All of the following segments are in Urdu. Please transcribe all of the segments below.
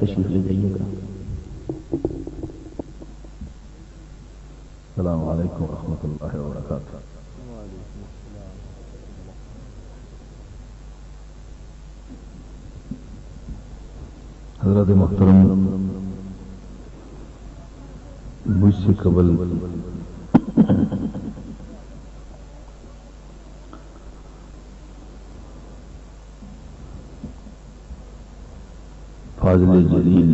تشریف لے جائیے گا۔ السلام علیکم ورحمۃ اللہ وبرکاتہ۔ حضرت محترم، مجھ سے قبل فاضل جلیل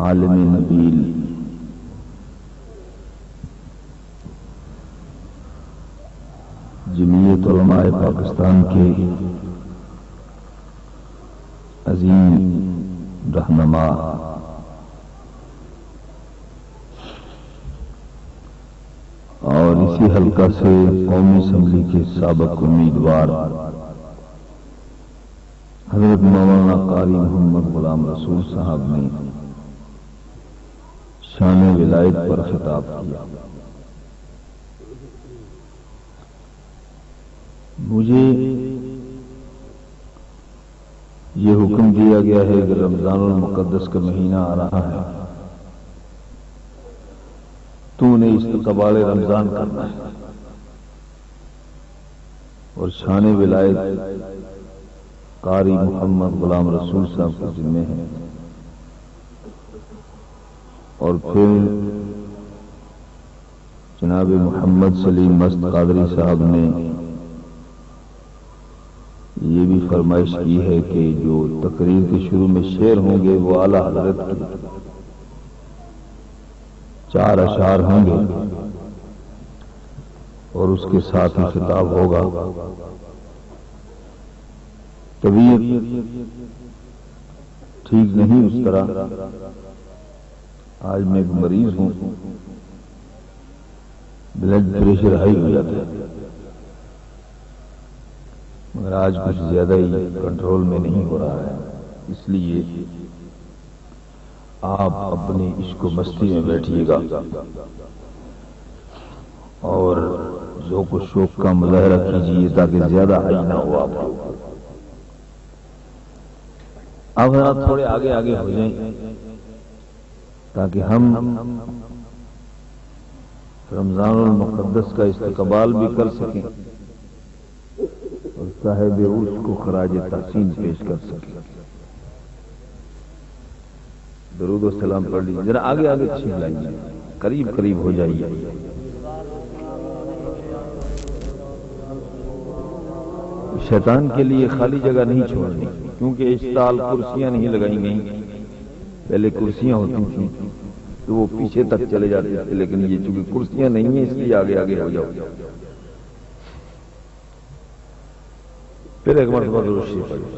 عالم نبیل جمعیت علماء پاکستان کے عظیم رہنما اور اسی حلقہ سے قومی اسمبلی کے سابق امیدوار حضرت مولانا قاری محمد غلام رسول صاحب نے شان ولایت پر خطاب کیا۔ مجھے یہ حکم دیا گیا ہے کہ رمضان المقدس کا مہینہ آ رہا ہے، تو نے استقبال رمضان کرنا ہے اور شان ولایت قاری محمد غلام رسول صاحب کے ذمہ ہے۔ اور پھر جناب محمد سلیم مست قادری صاحب نے یہ بھی فرمائش کی ہے کہ جو تقریر کے شروع میں شعر ہوں گے وہ اعلیٰ حضرت کے 4 اشعار ہوں گے اور اس کے ساتھ ہی خطاب ہوگا۔ طبیعت ٹھیک نہیں اس طرح، آج میں ایک مریض ہوں، بلڈ پریشر ہائی ہو جاتا ہے، مگر آج کچھ زیادہ ہی کنٹرول میں نہیں ہو رہا ہے، اس لیے آپ اپنی عشق و مستی میں بیٹھیے گا اور ذوق و شوق کا مظاہرہ کیجیے تاکہ زیادہ ہائی نہ ہو۔ آپ حضرات تھوڑے آگے آگے ہو جائیں تاکہ ہم رمضان المقدس کا استقبال بھی کر سکیں اور صاحب عرس کو خراج تحسین پیش کر سکیں۔ درود و سلام پڑھ لیجیے، ذرا آگے آگے چھین لائیے، قریب قریب ہو جائیے۔ شیطان کے لیے خالی جگہ نہیں چھوڑنی، کیونکہ اس سال کرسیاں نہیں لگائی گئیں، پہلے کرسیاں ہوتی تھیں تو وہ پیچھے تک چلے جاتے تھے، لیکن یہ چونکہ کرسیاں نہیں ہیں اس لیے آگے آگے ہو جاؤ۔ پھر ایک مرتبہ درود شریف پڑھیں۔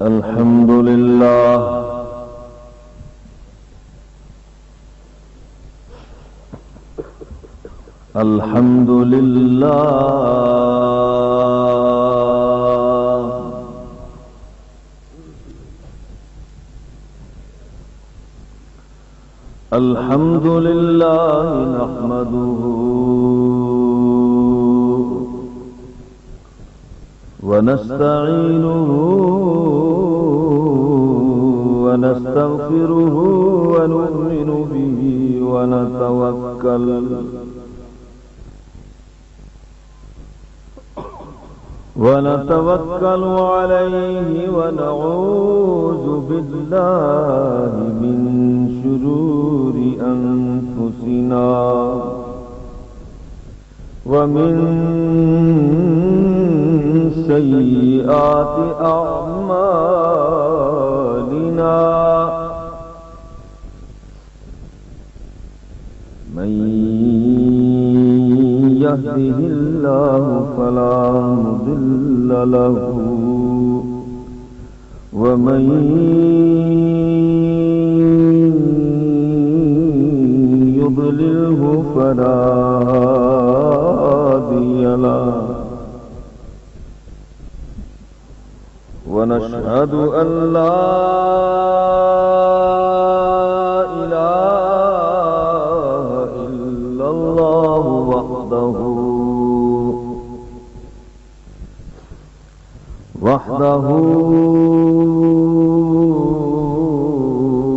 الحمد للہ الحمد للہ الحمد للہ نحمده ونستعينه ونستغفره ونؤمن به ونتوكل عليه ونعوذ بالله من شرور أنفسنا ومن سيئات أعمالنا من يهده الله فلا مضل له ومن يضلله فلا هادي له ونشهد أن لا إله إلا الله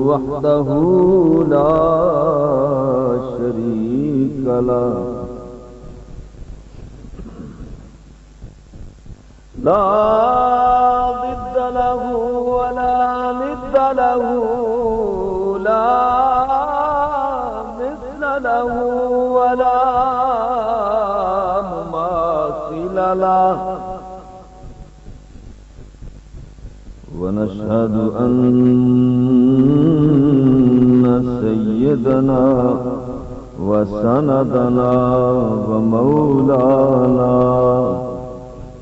وحده لا شريك له لا ضد له ولا ند له لا مثل له ولا مماثل له ونشهد أن سيدنا وسندنا ومولانا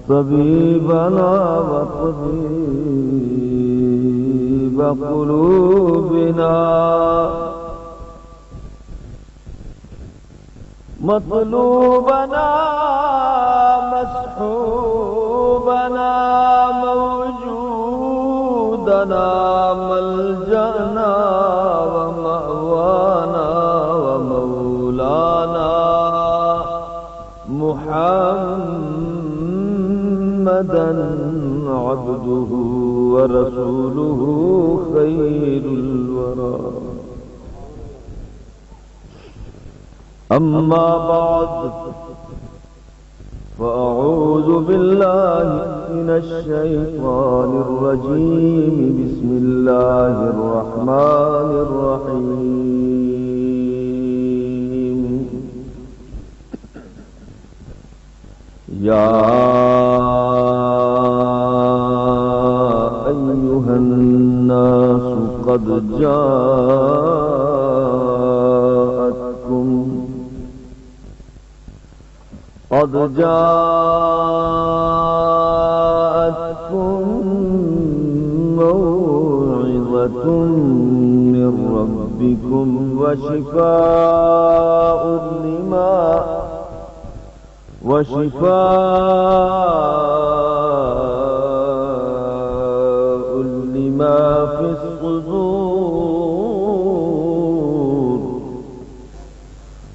طبيبنا وطبيب قلوبنا مطلوبنا مسحوبنا موجودنا ملجأنا ومأوانا ومولانا محمدا عبده ورسوله خير الورى أما بعد فأعوذ بالله من الشيطان الرجيم بسم الله الرحمن الرحيم يا أيها الناس قد جاءتكم موعظة من ربكم وشفاء لما في الصدور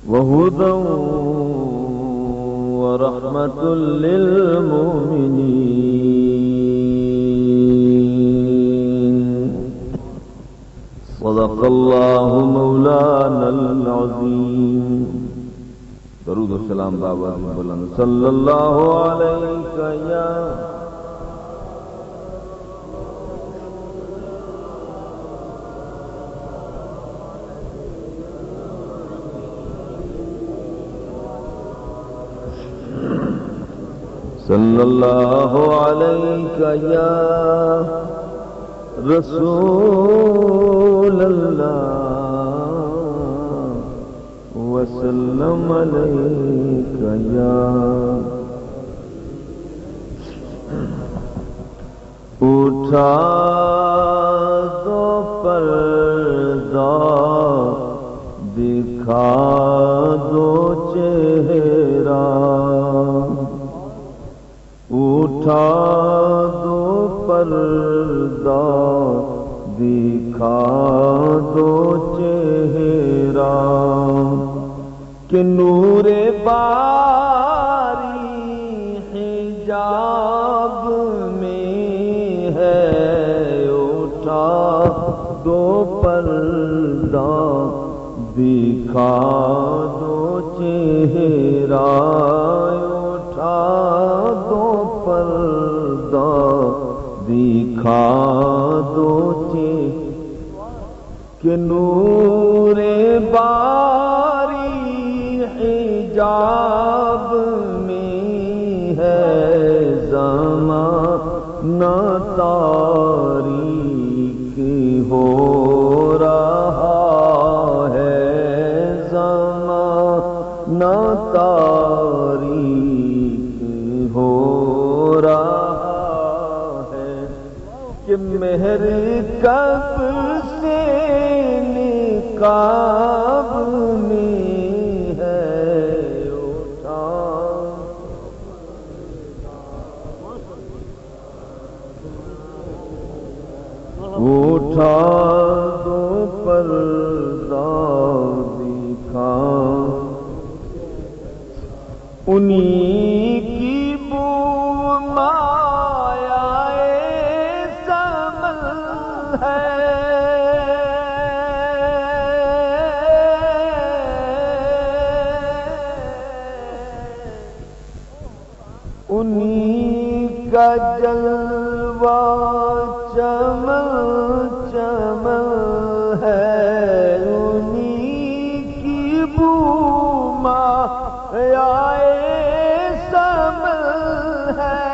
وهدى ورحمة للمؤمنين صدق الله مولانا العظيم درود و سلام بابا بلند صلی اللہ علیہ یا صلی اللہ علیہ یا رسول اللہ وسلم علیہ یا اٹھا دو پردہ دکھا دو چہرہ اٹھا دو پردہ دکھا دو چہرہ کہ نور باری حجاب میں ہے اٹھا دو پردہ دکھا دو چہرہ اٹھا دو پردہ دکھا دو کہ نور باری حجاب میں ہے زمانہ تاریک ہو رہا ہے زمانہ تاریک ہو رہا ہے کہ مہر کب سے نقاب میں انہی کی بو مایائے سمل ہے، انہی کا جلوہ چمن چمن ہے، انہی کی بو مایائے سمل ہے،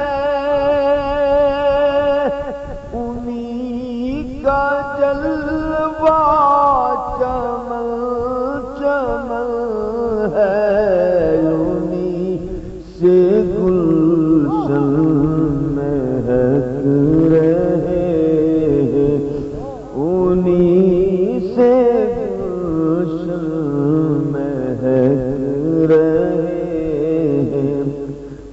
انہی کا جلوہ چمن چمن ہے، انہی سے گلشن مہک رہے ہیں، انہی سے گلشن مہک رہے ہیں،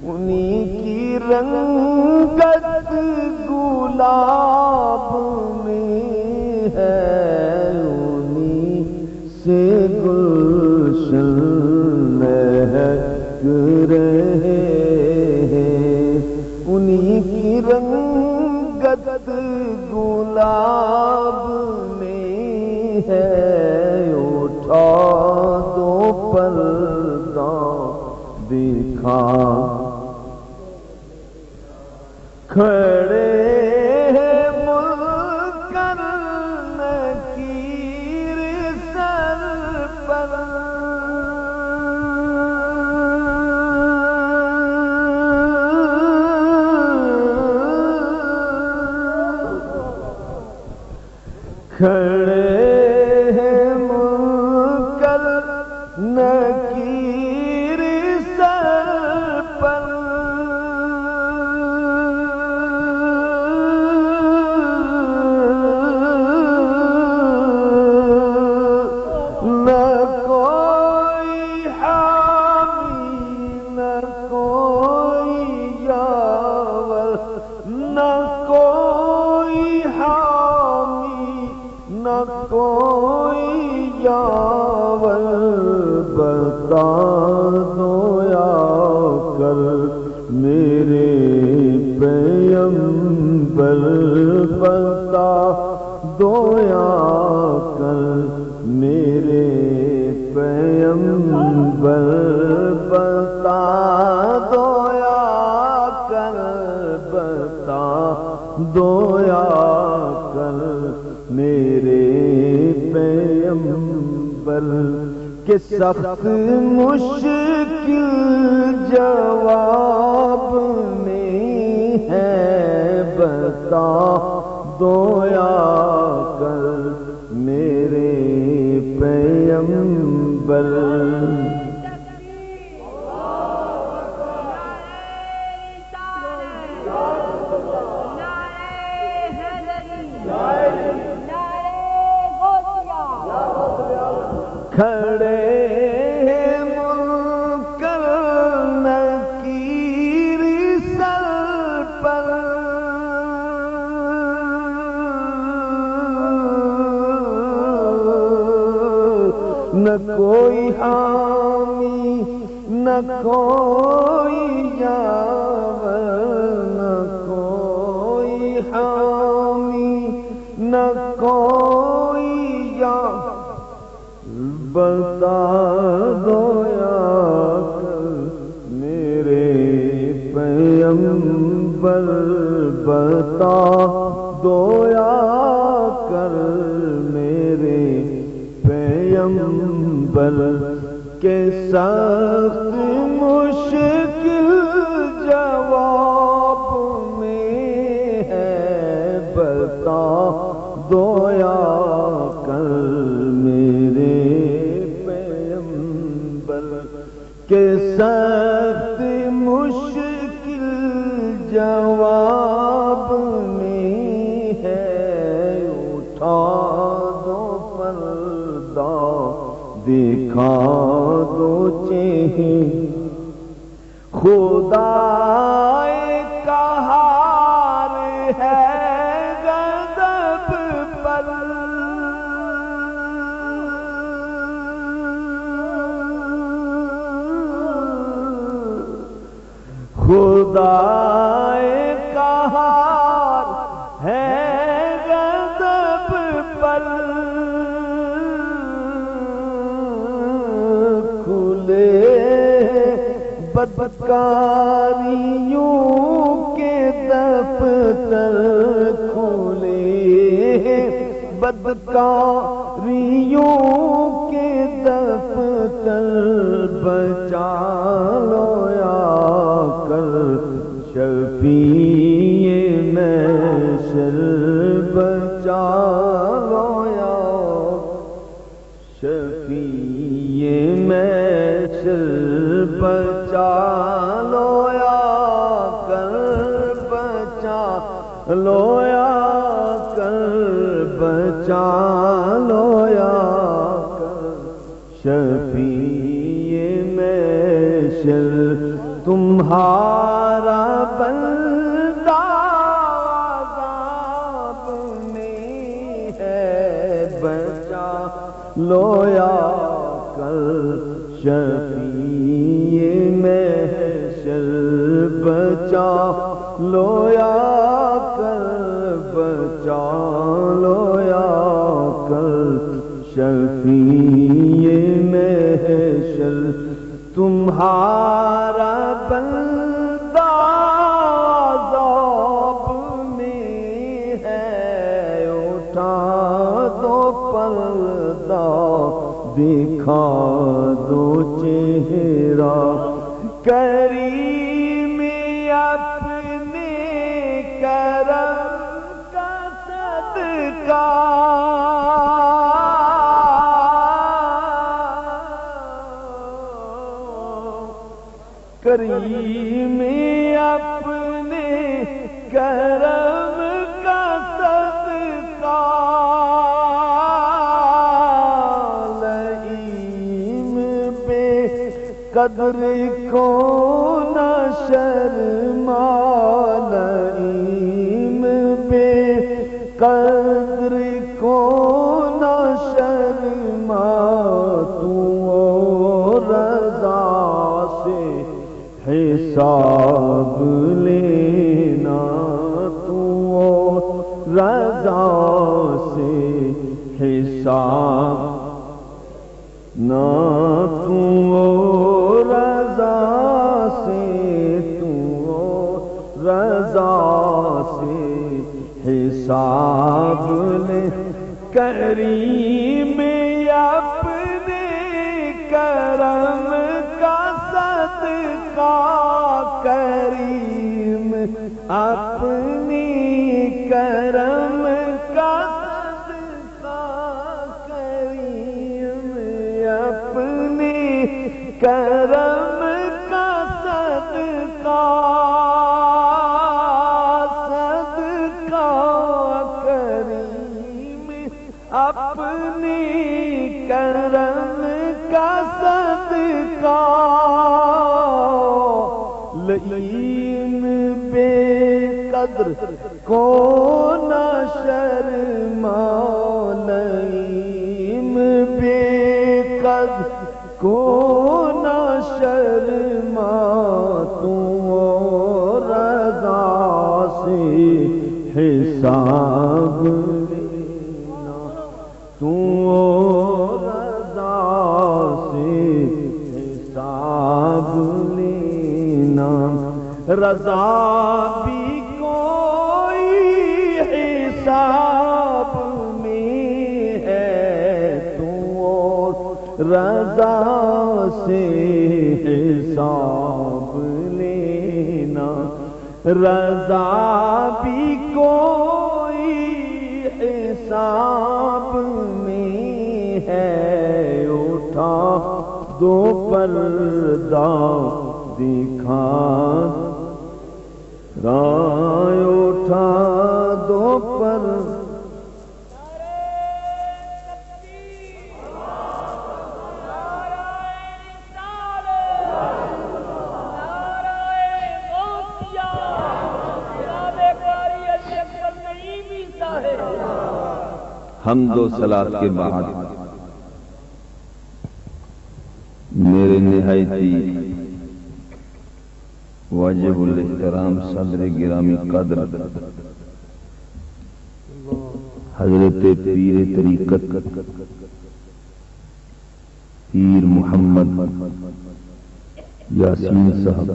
انہی کی رنگت گلاب میں ہے، انہی سے گلشن مہک رہے ہیں، انہی کی رنگت گلاب میں ہے، اٹھا دو پردہ دکھا کھڑے ہیں منکر نکیر سر پر، کھڑے ہیں منکر نکیر سر پر، نہ کوئی حامی نہ کوئی یاور، نہ کوئی حامی نہ کوئی یاور، بتا دو یا کر میرے پیغمبر، بتا دو یا کر میرے پیغمبر، بتا دو یا کر، بتا دو یا کر میرے پیغمبر، کہ سخت مشکل جواب میں ہے، بتا دو یا کر میرے پیغمبر، کھڑے ہیں منکر نکیر سر پر، نہ کوئی حامی نہ کوئی یاور، نہ کوئی حامی نہ کوئی یاور، بتا دو یا کر میرے پیغمبر، بتا دو یا کر میرے پیغمبر، کہ سخت مشکل جواب میں ہے، بتا دو یا کر میرے پیغمبر، کہ سخت مشکل جواب میں ہے، اٹھا دو پردہ دکھا دو چہرہ خدا قہار ہے غضب پر، خدائے قہار ہے غضب پر، کھلے بدکاریوں کے دفتر، کھلے بدکاریوں کے دفتر، بچا لو یا کر شفیع محشر، بچا لو یا شفیع محشر، بچا لو یا کر، بچا لو یا کر، بچا لو یا کر شفیع محشر، تمہارا بندہ عذاب میں ہے، بچا لو یا کر شفیع محشر، بچا لو یا کر، بچا لو یا کر شفیع محشر، تمہارا بندہ عذاب میں ہے، اٹھا دو پردہ، دکھا دو چہرہ کریم اپنے کرم کا صدقہ، کریم اپنے کرم کا صدقہ، لئیم بے قدر کو نہ شرما، لئیم بے قدر کو نہ شرما، تو رضا سے حساب لینا، تو رضا سے حساب نہ، تو رضا سے، تو رضا سے حساب لے، کریم اپنے کرم کا صدقہ، کریم اپنی کرم کا صدقہ، کریم اپنی کرم کا صدقہ، صدقہ کریم اپنی کرم کا صدقہ، لئیم بے قدر کو نہ شرما، لئیم بے قدر کو نہ شرما، تو رضا سے حساب لینا، تو رضا سے حساب لینا، رضا بھی کوئی حساب میں ہے، تو رضا سے حساب لینا، رضا بھی کوئی حساب میں ہے، اٹھا دو پردہ دکھا، رائے اٹھا دو پر، حمد و صلات کے بعد میرے نہایتی واجب الاحترام صدر گرامی قدر حضرت پیر طریقت پیر محمد یاسین صاحب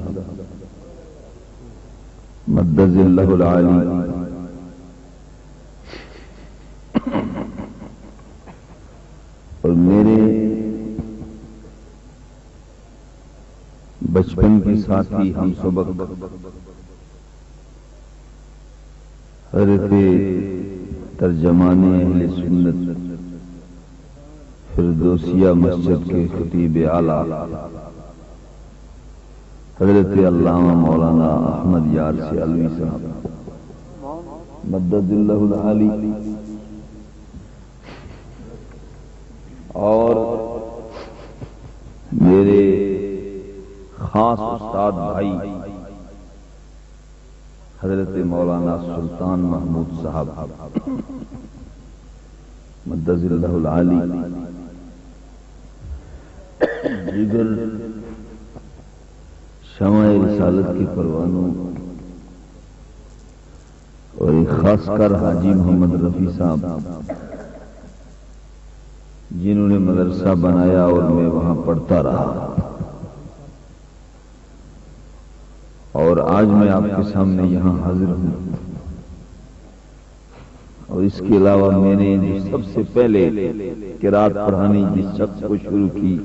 مدد اللہ العالی، اور میرے بچپن کے ساتھی ہم سبق حضرت ترجمان اہل سنت فردوسیہ مسجد کے خطیب اعلیٰ حضرت علامہ مولانا احمد یار سے علوی صاحب مدد اللہ العالی، اور میرے خاص استاد بھائی حضرت مولانا سلطان محمود صاحب مدد اللہ العالی، دیگر شمع رسالت کے پروانوں، اور ایک خاص کر حاجی محمد رفیع صاحب جنہوں نے مدرسہ بنایا اور میں وہاں پڑھتا رہا، اور آج میں آپ کے سامنے یہاں حاضر ہوں۔ اور اس کے علاوہ میں نے جو سب سے پہلے قرات پڑھانی جس شخص کو شروع کی،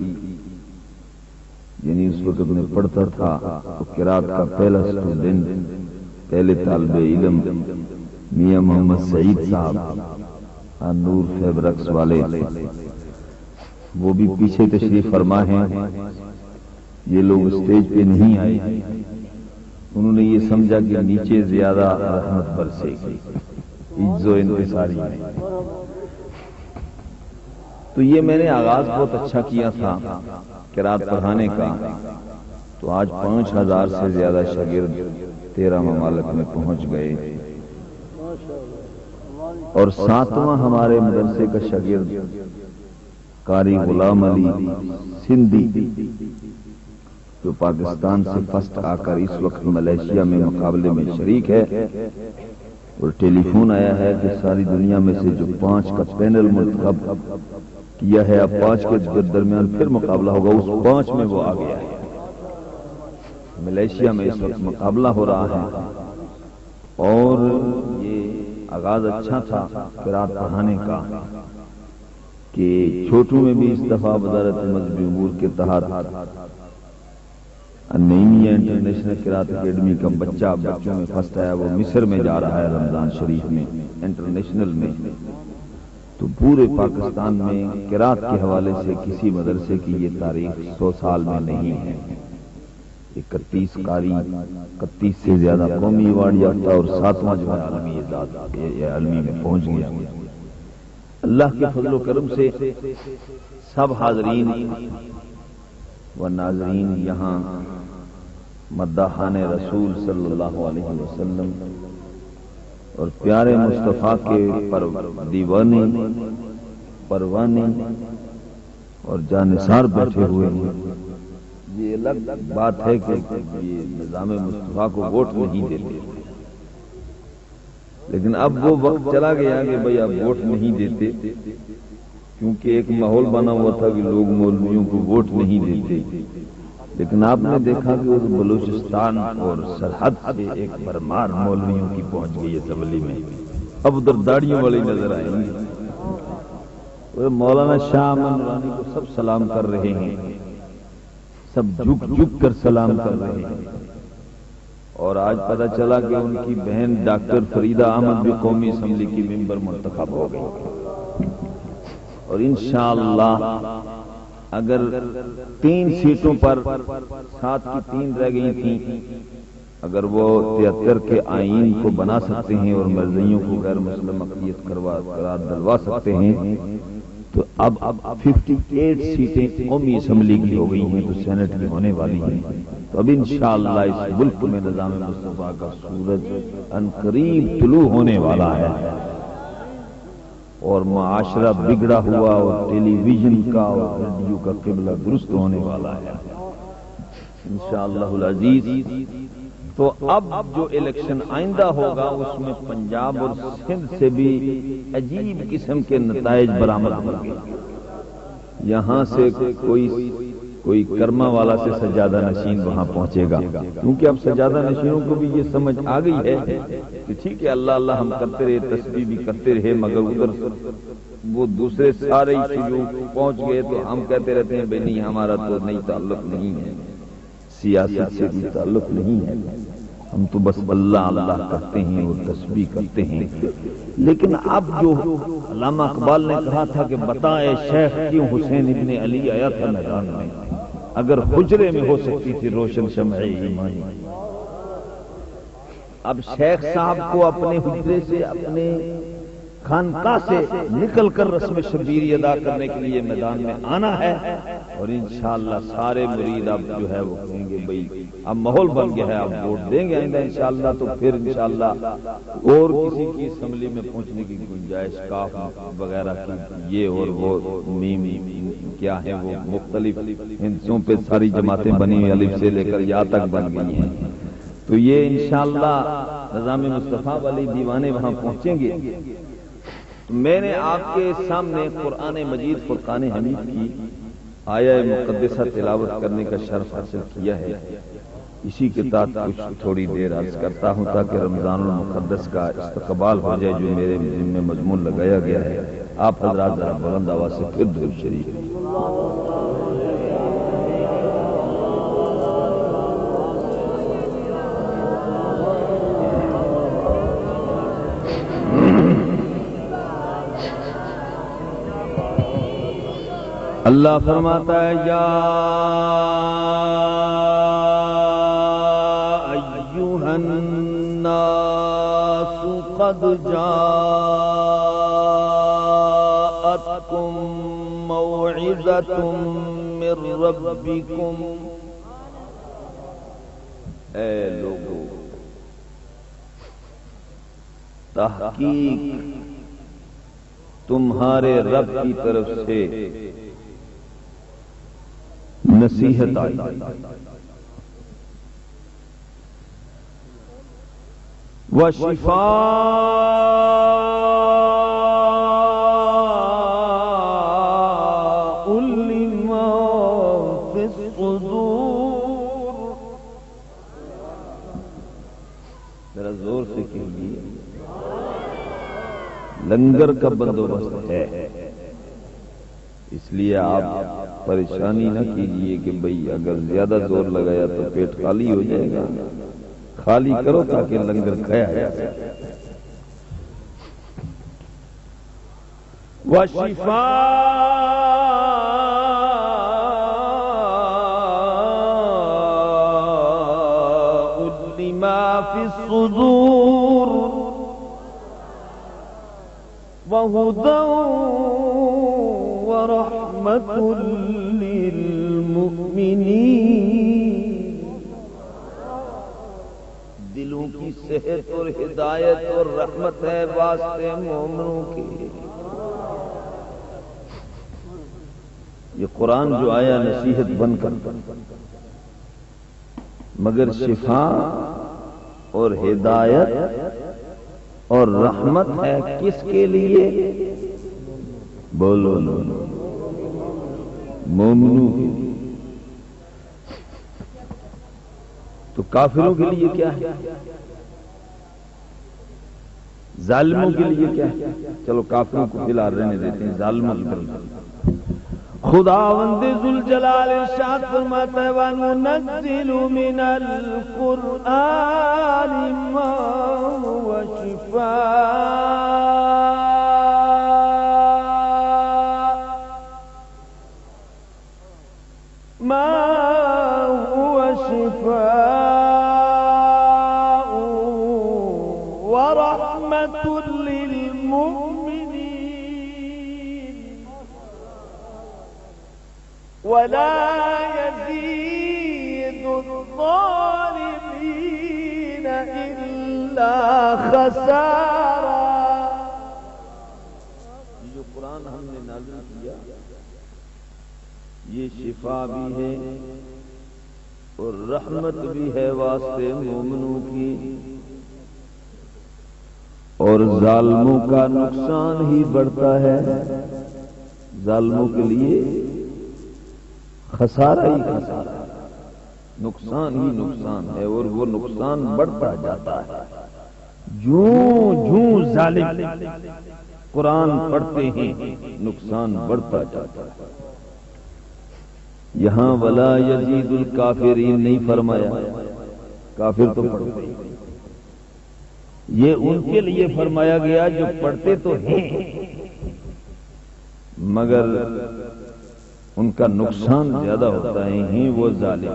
یعنی اس وقت میں پڑھتا تھا، تو قرات کا پہلا اسٹوڈنٹ، پہلے طالب علم میاں محمد سعید صاحب نور فیبرکس والے، وہ بھی پیچھے تشریف فرما ہیں۔ یہ لوگ اسٹیج پہ نہیں آئے، انہوں نے یہ سمجھا کہ نیچے زیادہ رحمت برسے گی، عز و انتصاری میں۔ تو یہ میں نے آغاز بہت اچھا کیا تھا قرات پڑھانے کا، تو آج 5000 سے زیادہ شاگرد 13 ممالک میں پہنچ گئے، اور 7واں ہمارے مدرسے کا شاگرد قاری غلام علی سندھی، جو پاکستان سے فرسٹ آ کر اس وقت ملیشیا میں مقابلے میں شریک ہے، اور ٹیلی فون آیا ہے کہ ساری دنیا میں سے جو 5 کا پینل منتخب کیا ہے، اب 5 کے درمیان پھر مقابلہ ہوگا، اس 5 میں وہ آ گیا ہے۔ ملیشیا میں اس وقت مقابلہ ہو رہا ہے، اور یہ آغاز اچھا تھا قرات پڑھانے کا کہ چھوٹوں میں بھی اس دفعہ وزارت مذہبی امور کے تحت نعیمیہ انٹرنیشنل قرات اکیڈمی کا بچوں میں فرسٹ آیا، وہ مصر میں جا رہا ہے رمضان شریف میں انٹرنیشنل میں۔ تو پورے پاکستان میں قرات کے حوالے سے کسی مدرسے کی یہ تاریخ 100 سال میں نہیں ہے۔ 31 قاری، 31 سے زیادہ قومی ایوارڈ یافتہ، اور 7واں جو ہے عالمی اعزاز عالمی میں پہنچ گیا۔ اللہ کے فضل و کرم سے سب حاضرین و ناظرین یہاں مداحان رسول صلی اللہ علیہ وسلم اور پیارے مصطفیٰ کے دیوانے پروانے اور جانثار بیٹھے ہوئے ہیں۔ یہ الگ بات ہے کہ یہ نظام مصطفیٰ کو ووٹ نہیں دیتے، لیکن اب وہ وقت چلا گیا کہ بھئی اب ووٹ نہیں دیتے، کیونکہ ایک ماحول بنا ہوا تھا کہ لوگ مولویوں کو ووٹ نہیں دیتے۔ لیکن آپ نے دیکھا کہ اس بلوچستان اور سرحد سے ایک بھرمار مولویوں کی پہنچ گئی اسمبلی میں، اب ادھر داڑھیوں والے نظر آئیں گے۔ مولانا شاہ امن نورانی کو سب سلام کر رہے ہیں، سب جھک جھک کر سلام کر رہے ہیں، اور آج پتہ چلا کہ ان کی بہن ڈاکٹر فریدہ احمد بھی قومی اسمبلی کی ممبر منتخب ہو گئی، اور انشاءاللہ اگر 3 سیٹوں پر 7 کی 3 رہ گئی تھیں، اگر وہ 73 کے آئین کو بنا سکتے ہیں اور مرزیوں کو غیر مسلم اقلیت قرار دلوا سکتے ہیں، تو اب 58 سیٹیں قومی اسمبلی کی ہو گئی ہیں، تو سینٹ کی ہونے والی ہیں۔ تو اب انشاءاللہ اس ملک میں نظام مصطفیٰ کا سورج عنقریب طلوع ہونے والا ہے، اور معاشرہ بگڑا ہوا اور ٹیلی ویژن کا اور ریڈیو کا قبلہ درست ہونے والا ہے انشاءاللہ العزیز۔ تو اب جو الیکشن آئندہ ہوگا اس میں پنجاب اور سندھ سے بھی عجیب قسم کے نتائج برآمد ہوں گے. یہاں سے کوئی کرما والا سے سجادہ نشین وہاں پہنچے گا، کیونکہ اب سجادہ نشینوں کو بھی یہ سمجھ آ گئی ہے کہ ٹھیک ہے اللہ اللہ ہم کرتے رہے، تسبیح بھی کرتے رہے، مگر ادھر وہ دوسرے سارے شیوخ پہنچ گئے تو ہم کہتے رہتے ہیں بھائی نہیں ہمارا تو نہیں تعلق نہیں ہے، سیاست سے بھی تعلق نہیں ہے، ہم تو بس اللہ اللہ کرتے ہیں اور تسبیح کرتے ہیں. لیکن اب جو علامہ اقبال نے کہا تھا کہ بتائے شیخ کیوں حسین ابن علی آیا تھا میدان میں، اگر حجرے میں ہو سکتی تھی روشن شمع ایمانی. اب شیخ صاحب کو اپنے حجرے سے، اپنے خانقاہ سے نکل کر رسم شبیری ادا کرنے کے لیے میدان میں آنا ہے، اور انشاءاللہ سارے مرید اب جو ہے وہ کہیں گے بھئی اب ماحول بن گیا ہے، اب ووٹ دیں گے آئندہ انشاءاللہ، تو پھر انشاءاللہ اور کسی کی اسمبلی میں پہنچنے کی گنجائش کاف وغیرہ کی یہ اور وہ میم کیا ہے وہ مختلف ہندسوں پہ ساری جماعتیں بنی ہوئی الف سے لے کر یا تک بن گئی ہیں. تو یہ انشاءاللہ نظام مصطفیٰ والی دیوانے وہاں پہنچیں گے. میں نے آپ کے سامنے قرآن مجید فرقان حمید کی آیہ مقدسہ تلاوت کرنے کا شرف حاصل کیا ہے. اسی کے تحت کچھ تھوڑی دیر عرض کرتا ہوں تاکہ رمضان المقدس کا استقبال ہو جائے جو میرے ذمہ مضمون لگایا گیا ہے. آپ حضرات ذرا بلند آواز سے پھر درود شریف. اللہ فرماتا ہے یا ایھا الناس قد جاءتکم موعظۃ من ربکم. اے لوگو تحقیق تمہارے رب کی طرف سے نصیحت آئی. وَشِفَاءٌ لِّمَا فِي الصُّدُورِ. ذرا زور سے کہیے لنگر کا بندوبست ہے، اس لیے آپ پریشانی نہ کیجئے کہ بھئی اگر زیادہ زور لگایا تو پیٹ خالی ہو جائے گا. خالی کرو تاکہ لنگر کھایا جائے. وَشِفَاءٌ لِّمَا فِي الصُّدُورِ وَهُدًى ورحمة للمؤمنين. دلوں کی صحت اور ہدایت اور رحمت ہے واسطے مومنوں کے. یہ قرآن جو آیا نصیحت بن کر، مگر شفا اور ہدایت اور رحمت ہے کس کے لیے؟ بولو مومنوں کے لیے. تو کافروں کے لیے کیا ہے؟ ظالموں کے لیے کیا ہے؟ چلو کافروں کو فی الحال رہنے دیتے ہیں، ظالموں کی طرف خداوند ذوالجلال ارشاد فرماتا ہے وَنُنَزِّلُ مِنَ الْقُرْآنِ مَا هُوَ شِفَاءٌ وَرَحْمَةٌ لِّلْمُؤْمِنِينَ وَلَا يَزِيدُ الظَّالِمِينَ إِلَّا خَسَارًا. یہ جو قرآن ہم نے نازل کیا یہ شفا بھی ہے اور رحمت بھی ہے واسطے مومنوں کی، اور ظالموں کا نقصان ہی بڑھتا ہے، ظالموں کے لیے خسارہ ہی خسارہ ہے، نقصان ہی نقصان ہے، اور وہ نقصان بڑھتا جاتا ہے جوں ظالم قرآن پڑھتے ہیں نقصان بڑھتا جاتا ہے۔ یہاں ولا یزید الکافرین نہیں فرمایا، کافر تو پڑھتے ہیں، یہ ان کے لیے فرمایا گیا جو پڑھتے تو ہیں مگر ان کا نقصان زیادہ ہوتا ہے، ہیں وہ ظالم۔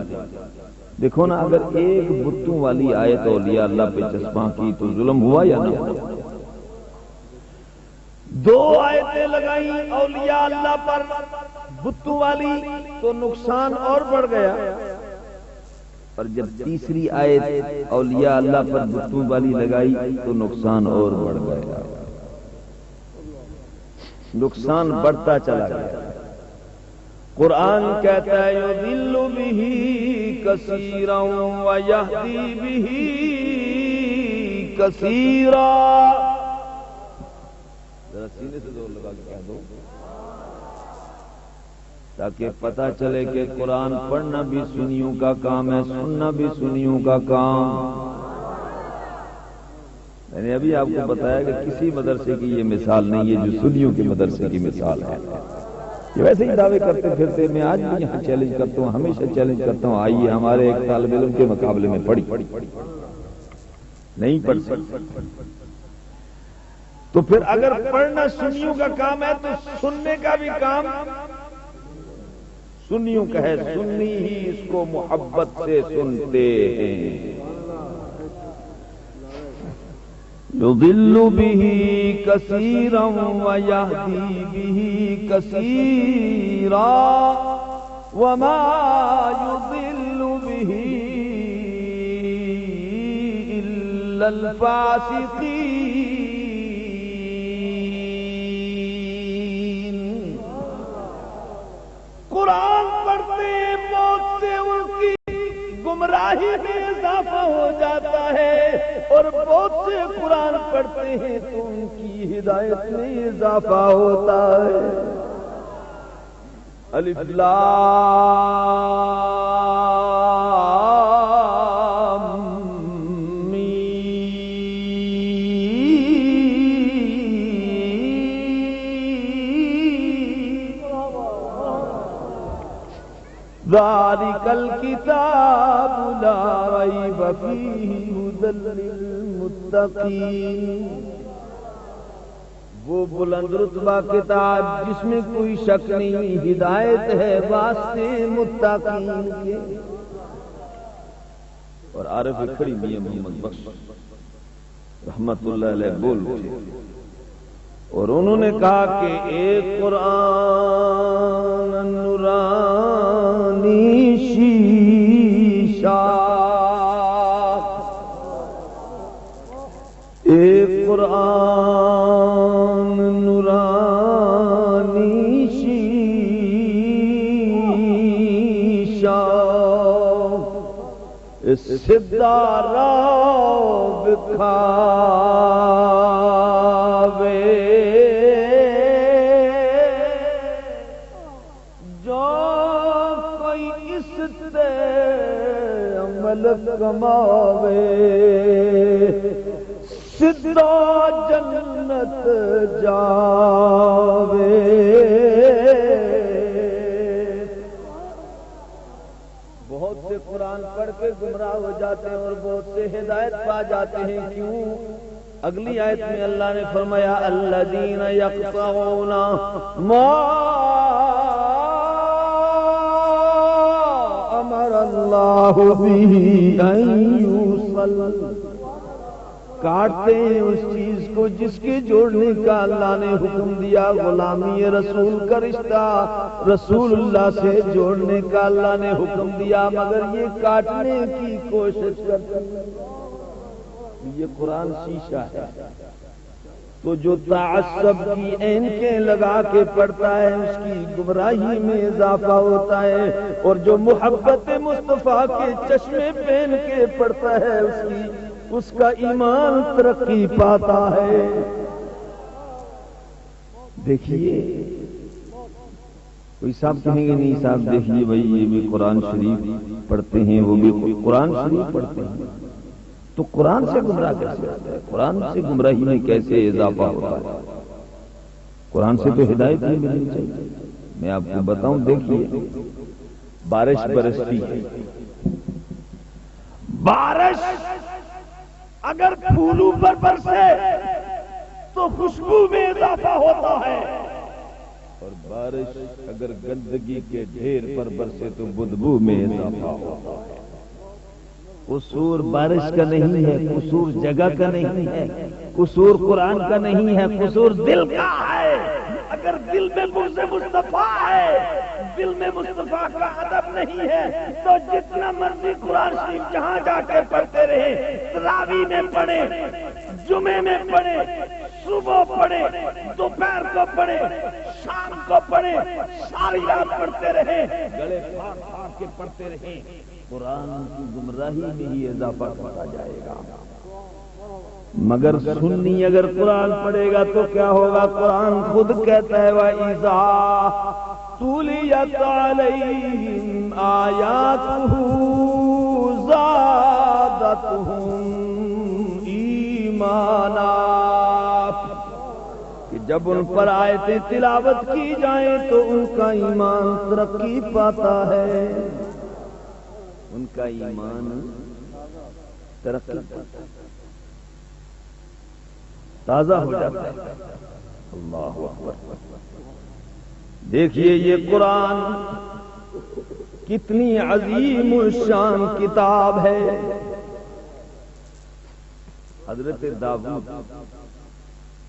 دیکھو نا، اگر ایک بتوں والی آیت اولیاء اللہ پہ چسپاں کی تو ظلم ہوا یا نہ ہوا؟ دو آیتیں لگائیں اولیاء اللہ پر بتوں والی تو نقصان اور بڑھ گیا، اور جب تیسری آیت اولیاء اللہ پر بتوں والی لگائی تو نقصان اور بڑھ گیا، نقصان بڑھتا چلا گیا۔ قرآن کہتا ہے یضل بہ کثیرا ویہدی بہ کثیرا، ذرا سینے سے زور لگا کے کہہ دو تاکہ پتہ چلے کہ قرآن پڑھنا بھی سنیوں کا کام ہے، سننا بھی سنیوں کا کام۔ میں نے ابھی آپ کو بتایا کہ کسی مدرسے کی یہ مثال نہیں ہے جو سنیوں کے مدرسے کی مثال ہے، یہ ویسے ہی دعوے کرتے پھرتے۔ میں آج بھی یہاں چیلنج کرتا ہوں، ہمیشہ چیلنج کرتا ہوں، آئیے ہمارے ایک طالب علم کے مقابلے میں پڑھی نہیں پڑھ سکتے، تو پھر اگر پڑھنا سنیوں کا کام ہے تو سننے کا بھی کام سنیوں کا ہے، سنی ہی اس کو محبت سے سنتے ہیں۔ یضل بہ کثیرا ویہدی بہ کثیرا وما یضل بہ الا الفاسقین۔ قرآن پڑھتے موت سے ان کی گمراہی میں اضافہ ہو جاتا ہے، اور بہت سے قرآن پڑھتے ہیں تو ان کی ہدایت میں اضافہ ہوتا ہے۔ الف لام میم ذالک الکتاب لا ریب فیہ ھدی للمتقین، وہ بلند رتبہ کتاب جس میں کوئی شک نہیں، ہدایت ہے واسطے متقین کے۔ اور عارف کھڑی میاں محمد بخش رحمت اللہ علیہ بول اٹھے اور انہوں نے کہا کہ ایک قرآن نورانی شیشہ، ایک قرآن نورانی شیشہ، سدھا راہ دکھاوے، جو کوئی اس تے عمل کماوے، سدھا جنت جاوے۔ بہت سے قرآن پڑھ کے گمراہ ہو جاتے ہیں اور بہت سے ہدایت پا جاتے ہیں، کیوں؟ اگلی آیت میں اللہ نے فرمایا الذین یقطعون ما امر اللہ بہ ان یوصل، کاٹتے ہیں اس چیز کو جس کے جوڑنے کا اللہ نے حکم دیا۔ غلامی رسول کا رشتہ رسول اللہ سے جوڑنے کا اللہ نے حکم دیا، مگر یہ کاٹنے کی کوشش کرتے ہیں۔ یہ قرآن شیشہ ہے، تو جو تعصب کی اینکیں لگا کے پڑھتا ہے اس کی گمراہی میں اضافہ ہوتا ہے، اور جو محبت مصطفیٰ کے چشمے پہن کے پڑھتا ہے اس کا ایمان ترقی پاتا ہے۔ دیکھیے کوئی صاحب کہیں گے نہیں صاحب دیکھیے بھائی یہ بھی قرآن شریف پڑھتے ہیں وہ بھی قرآن شریف پڑھتے ہیں، تو قرآن سے گمراہ کیسے ہوتا ہے؟ قرآن سے گمراہی میں کیسے اضافہ ہوتا ہے؟ قرآن سے تو ہدایت نہیں ملنی چاہیے۔ میں آپ کو بتاؤں، دیکھیے بارش برستی ہے، بارش اگر پھولوں پر برسے تو خوشبو میں اضافہ ہوتا ہے، اور بارش اگر گندگی کے ڈھیر پر برسے تو بدبو میں اضافہ ہوتا ہے۔ قصور بارش کا نہیں ہے، قصور جگہ کا نہیں ہے، قصور قرآن کا نہیں ہے، قصور دل کا ہے۔ اگر دل میں بغض مصطفیٰ ہے، دل میں مصطفیٰ کا ادب نہیں ہے، تو جتنا مرضی قرآن شریف جہاں جا کے پڑھتے رہے، تراویح میں پڑھے، جمعے میں پڑھے، صبح پڑھے، دوپہر کو پڑھے، شام کو پڑھے، ساری رات پڑھتے رہے، گلے پھاڑ پھاڑ کے پڑھتے رہے، قرآن کی گمراہی میں ہی اضافہ ہوتا جائے گا۔ مگر سنی اگر قرآن پڑھے گا تو کیا ہوگا؟ قرآن خود کہتا ہے وَإِذَا تُلِيَتْ عَلَيْهِمْ آيَاتُهُ زَادَتْهُمْ ایمانا، کہ جب ان پر آیتیں تلاوت کی جائیں تو ان کا ایمان ترقی پاتا ہے، ان کا ایمان ترقی پاتا ہے، تازہ ہو جاتا ہے۔ اللہ اکبر! دیکھیے یہ قرآن کتنی عظیم الشان کتاب ہے۔ حضرت داؤد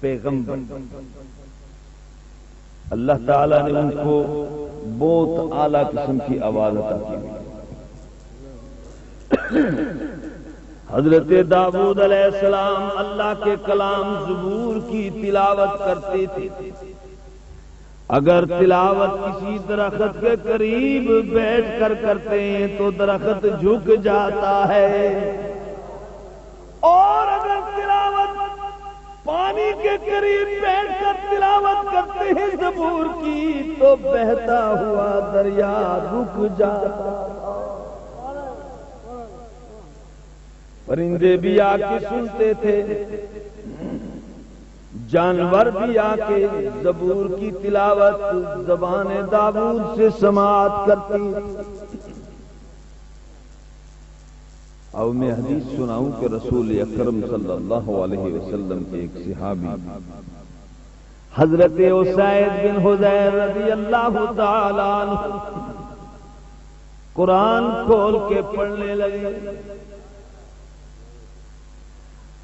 پیغمبر، اللہ تعالیٰ نے ان کو بہت اعلیٰ قسم کی آواز عطا کی۔ حضرت داؤد علیہ السلام اللہ کے کلام زبور کی تلاوت کرتے تھے۔ اگر تلاوت کسی درخت کے قریب بیٹھ کر کرتے ہیں تو درخت جھک جاتا ہے، اور اگر تلاوت پانی کے قریب بیٹھ کر تلاوت کرتے ہیں زبور کی تو بہتا ہوا دریا رک جاتا۔ پرندے بھی آ کے سنتے تھے، جانور بھی آ کے زبور کی تلاوت زبان داؤد سے سماعت کرتی۔ اور میں حدیث سناؤں کہ رسول اکرم صلی اللہ علیہ وسلم کے ایک صحابی حضرت اسید بن حضیر رضی اللہ تعالی عنہ قرآن کھول کے پڑھنے لگے،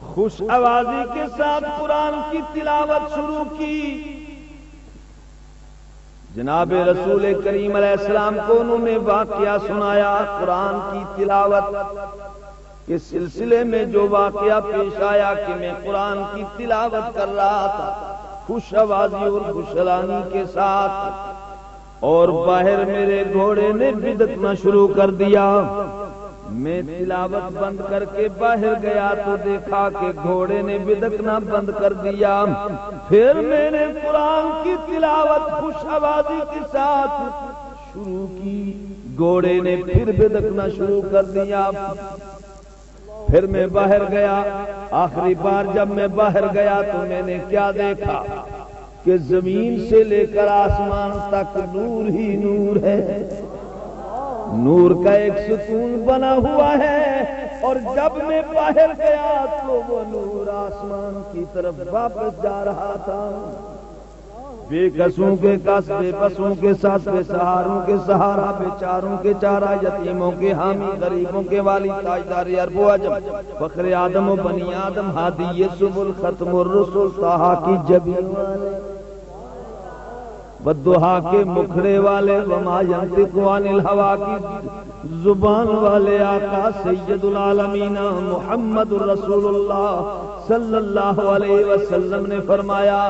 خوش آوازی کے ساتھ قرآن کی تلاوت شروع کی۔ جناب رسول کریم علیہ السلام کو انہوں نے واقعہ سنایا، قرآن کی تلاوت کے سلسلے میں جو واقعہ پیش آیا کہ میں قرآن کی تلاوت کر رہا تھا خوش آوازی اور خوشالانی کے ساتھ، اور باہر میرے گھوڑے نے بدکنا شروع کر دیا۔ میں تلاوت بند کر کے باہر گیا تو دیکھا کہ گھوڑے نے بدکنا بند کر دیا۔ پھر میں نے قرآن کی تلاوت خوش آوازی کے ساتھ شروع کی، گھوڑے نے پھر بدکنا شروع کر دیا۔ پھر میں باہر گیا، آخری بار جب میں باہر گیا تو میں نے کیا دیکھا کہ زمین سے لے کر آسمان تک نور ہی نور ہے، نور کا ایک ستون بنا ہوا ہے، اور جب میں باہر گیا تو وہ نور آسمان کی طرف واپس جا رہا تھا۔ بے کسوں کے کس، بے بسوں کے ساتھ، بے سہاروں کے سہارا، بے چاروں کے چارہ، یتیموں کے حامی، غریبوں کے والی، تاجدار عرب و عجم، فخر آدم و بنی آدم، ہادی سبل، ختم الرسل، طٰہٰ کی جبین والے، والضحا کے مکھڑے والے وما ینطق عن الہوا کی زبان والے آقا سید العالمین محمد رسول اللہ صلی اللہ علیہ وسلم نے فرمایا،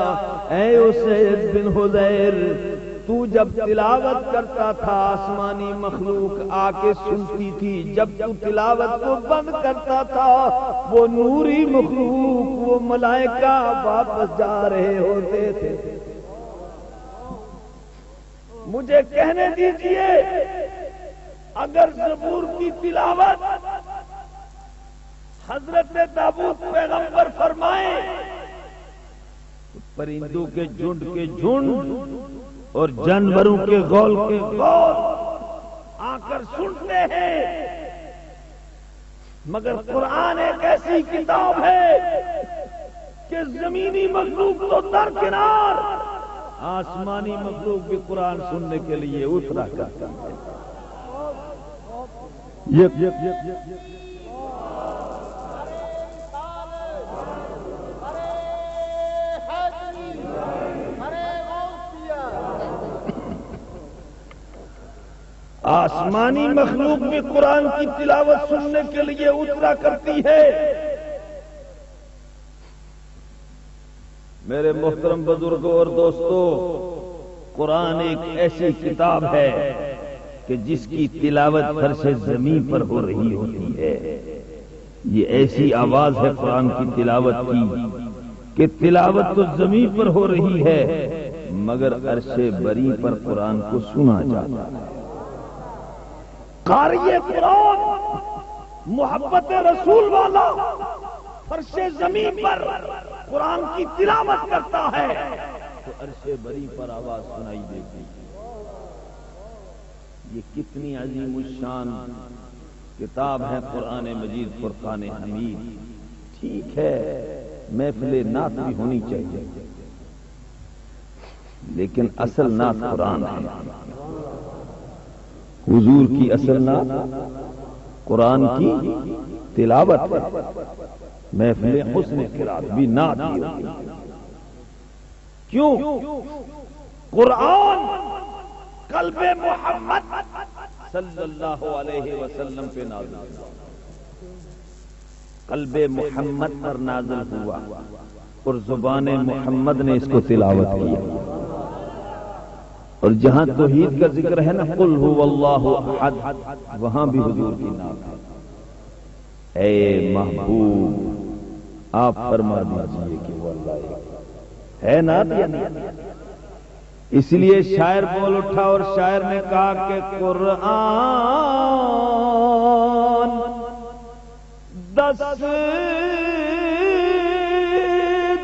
اے اسید بن حضیر، تو جب تلاوت کرتا تھا آسمانی مخلوق آ کے سنتی تھی، جب تو تلاوت کو بند کرتا تھا وہ نوری مخلوق، وہ ملائکہ واپس جا رہے ہوتے تھے۔ مجھے کہنے دیجئے، اگر زبور کی تلاوت حضرت داؤد پیغمبر فرمائیں، پرندوں کے جھنڈ اور جانوروں کے غول آ کر سنتے ہیں، مگر قرآن ایک ایسی کتاب ہے کہ زمینی مخلوق تو درکنار، آسمانی مخلوق بھی قرآن سننے کے لیے اترا کرتا ہے۔ آسمانی مخلوق بھی قرآن کی تلاوت سننے کے لیے اترا کرتی ہے۔ میرے محترم بزرگوں اور دوستو، قرآن ایک ایسی کتاب ہے کہ جس کی تلاوت فرش زمین پر ہو رہی ہوتی ہے۔ یہ ایسی آواز ہے قرآن کی تلاوت کی کہ تلاوت تو زمین پر ہو رہی ہے مگر عرش بری پر قرآن کو سنا جاتا ہے۔ قاری قرآن محبت رسول والا فرش زمین پر قرآن کی تلاوت کرتا ہے تو عرش بری پر آواز سنائی دیتی ہے۔ یہ کتنی عظیم الشان کتاب ہے قرآن مجید، فرقان حمید۔ ٹھیک ہے محفل نعت بھی ہونی چاہیے، لیکن اصل نعت قرآن ہے۔ حضور کی اصل نعت قرآن کی تلاوت ہے۔ محفل حسن قرات بھی نعت ہی ہوتی ہے۔ کیوں؟ قرآن قلب محمد صلی اللہ علیہ وسلم پہ نازل ہوا، قلب محمد پر نازل ہوا اور زبان محمد نے اس کو تلاوت کیا۔ اور جہاں توحید کا ذکر ہے نا، قل هو اللہ احد، وہاں بھی حضور کی نعت ہے۔ اے محبوب آپ فرما دیجئے کہ وہ اللہ ہے نعت یا نہیں؟ اس لیے شاعر بول اٹھا اور شاعر نے کہا کہ قرآن دس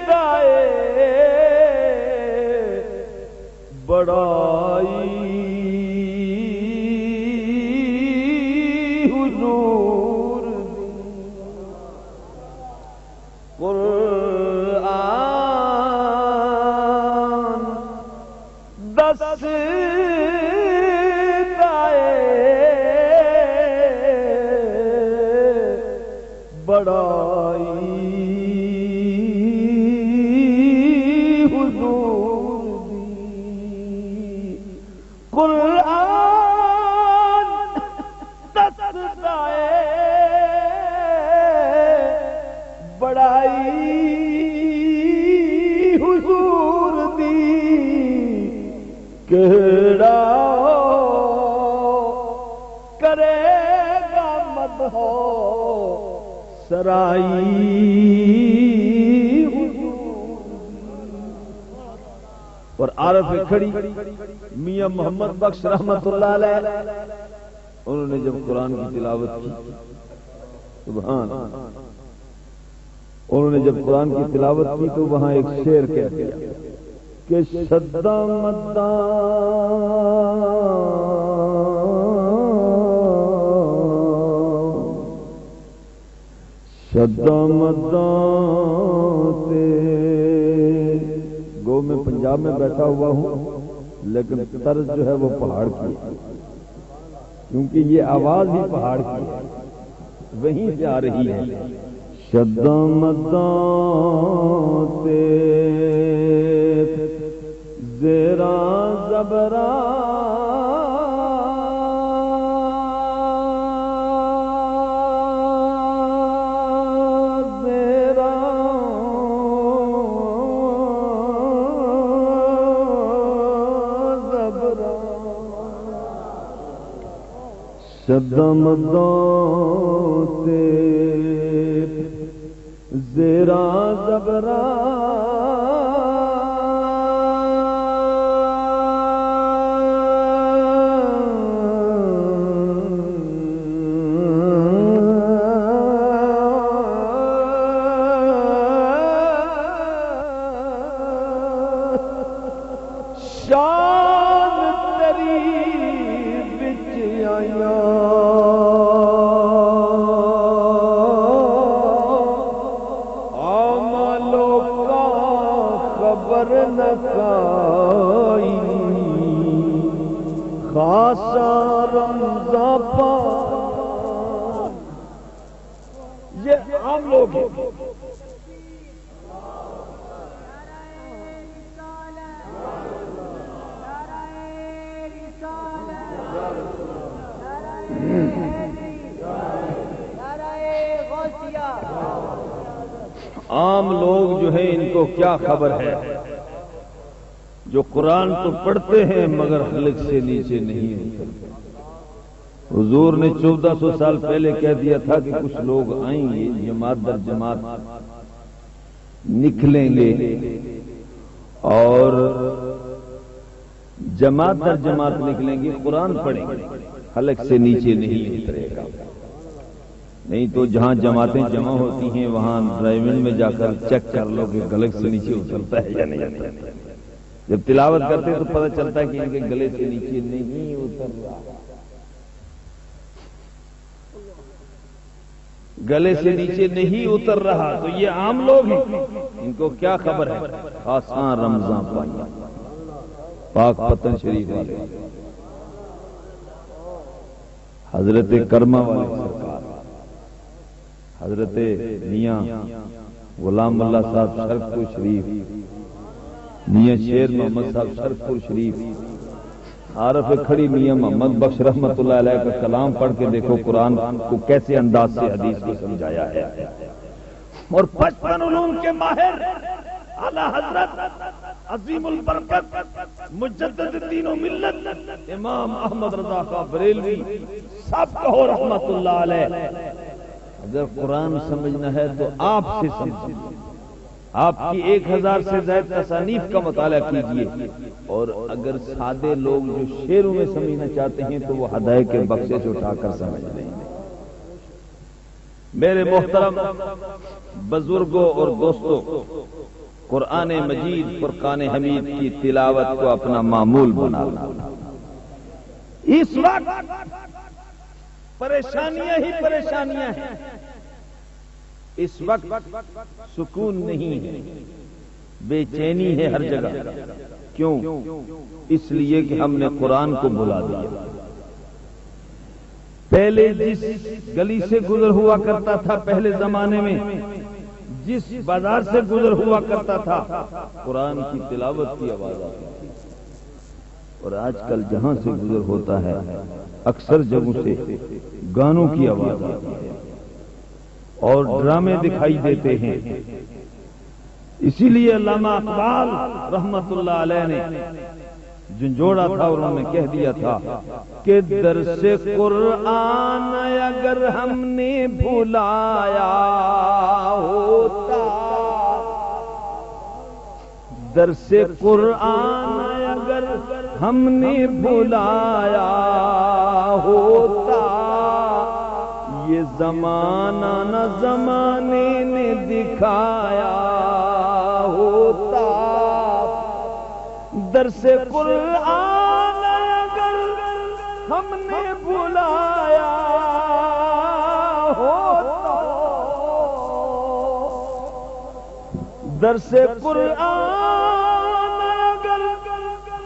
دائے بڑائی حضور قرآن دس دائے بڑائی حضور دی، قرآن دس دائے بڑائی حضور دی، کہڑا کرے گا مدح سرائی اور عارف کھڑی میاں محمد بخش رحمت اللہ علیہ، انہوں نے جب قرآن کی تلاوت کی، سبحان، انہوں نے جب قرآن کی تلاوت کی تو وہاں ایک شعر کہہ دیا کہ شدہ مداں سے، گو میں پنجاب میں بیٹھا ہوا ہوں لیکن طرز جو ہے وہ پہاڑ کی ہے، کیونکہ یہ آواز ہی پہاڑ کی ہے، وہیں سے آ رہی ہے۔ شدہ مداں سے زیرا زبرا زیرا زبرا شدم دوتے زیرا زبرا شان تری بچ آیا خبر نکائی خاصا رمضا پا یہ عام لوگ ہیں عام لوگ جو ہیں ان کو کیا خبر ہے جو قرآن تو پڑھتے ہیں مگر حلق سے نیچے نہیں اترتے۔ حضور نے 1400 سال پہلے کہہ دیا تھا کہ کچھ لوگ آئیں گے جماعت در جماعت نکلیں گے اور جماعت در جماعت نکلیں گے قرآن پڑھیں گے حلق سے نیچے نہیں اترے گا۔ نہیں تو جہاں جماعتیں جمع ہوتی ہیں وہاں ڈرائیونگ میں جا کر چیک کر لو کہ گلے سے نیچے اترتا ہے یا نہیں۔ جب تلاوت کرتے تو پتہ چلتا ہے کہ ان کے گلے سے نیچے نہیں اتر رہا، گلے سے نیچے نہیں اتر رہا، تو یہ عام لوگ ہیں، ان کو کیا خبر ہے؟ خاصاں رمضان پائی پاک پتن شریف والے حضرت کرما والے سرکار، حضرت میاں غلام اللہ صاحب شرف پور شریف، میاں شیر محمد صاحب شرف پور شریف، عارف کھڑی میاں محمد بخش رحمت اللہ علیہ کا کلام پڑھ کے دیکھو قرآن کو کیسے انداز سے حدیث کو سمجھایا ہے۔ اور 55 علوم کے ماہر اعلی حضرت عظیم البرکت مجدد دین و ملت امام احمد رضا خان بریلوی سب کہو رحمت اللہ علیہ، اگر قرآن سمجھنا ہے تو آپ سے سمجھیں، آپ کی 1000 سے زائد تصانیف کا مطالعہ کیجئے، اور اگر سادے لوگ جو شعروں میں سمجھنا چاہتے ہیں تو وہ ہدایت کے بکسے سے اٹھا کر سمجھ لیں۔ میرے محترم بزرگوں اور دوستوں، قرآن مجید فرقان حمید کی تلاوت کو اپنا معمول بنا لو۔ اس وقت پریشانیاں ہی پریشانیاں ہیں، اس وقت سکون نہیں ہے، بے چینی ہے ہر جگہ۔ کیوں؟ اس لیے کہ ہم نے قرآن کو بھلا دیا۔ پہلے جس گلی سے گزر ہوا کرتا تھا، پہلے زمانے میں جس بازار سے گزر ہوا کرتا تھا، قرآن کی تلاوت کی آواز آتی تھی، اور آج کل جہاں سے گزر ہوتا ہے اکثر جگہوں سے گانوں کی آواز آتی ہے اور ڈرامے دکھائی دیتے ہیں۔ اسی لیے علامہ اقبال رحمت اللہ علیہ نے جھنجھوڑا تھا اور انہوں نے کہہ دیا تھا کہ درس قرآن اگر ہم نے بھلایا ہوتا، درس قرآن اگر ہم نے بھلایا ہوتا، یہ زمانہ نہ زمانے نے دکھایا ہوتا، درس قرآن اگر ہم نے بلایا ہوتا، درس قرآن اگر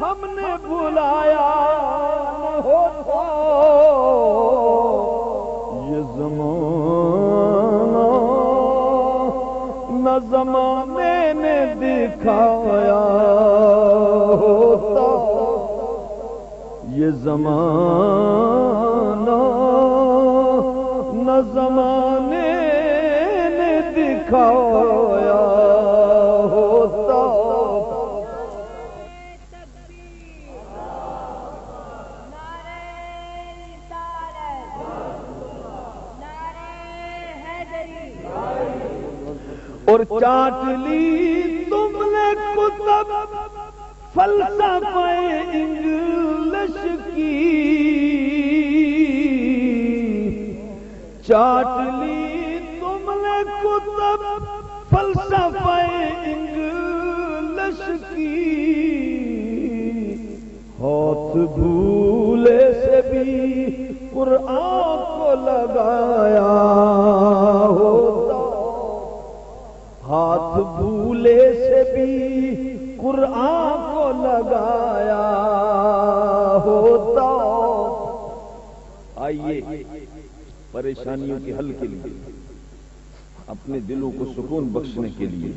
ہم نے بلایا ہوتا، یہ زمانہ نہ زمانے نے دکھایا ہوتا، زمانہ نہ زمانے نے دکھایا ہوتا. اور چاٹ لی تم نے کتب فلسفہ انگلش کی، چاٹ لی تم نے کتب فلسفہ انگلش کی، ہاتھ بھولے سے بھی قرآن کو لگایا ہوتا، ہاتھ بھولے سے بھی قرآن کو لگایا ہوتا. آئیے پریشانیوں کے حل کے لیے، اپنے دلوں کو سکون بخشنے کے لیے،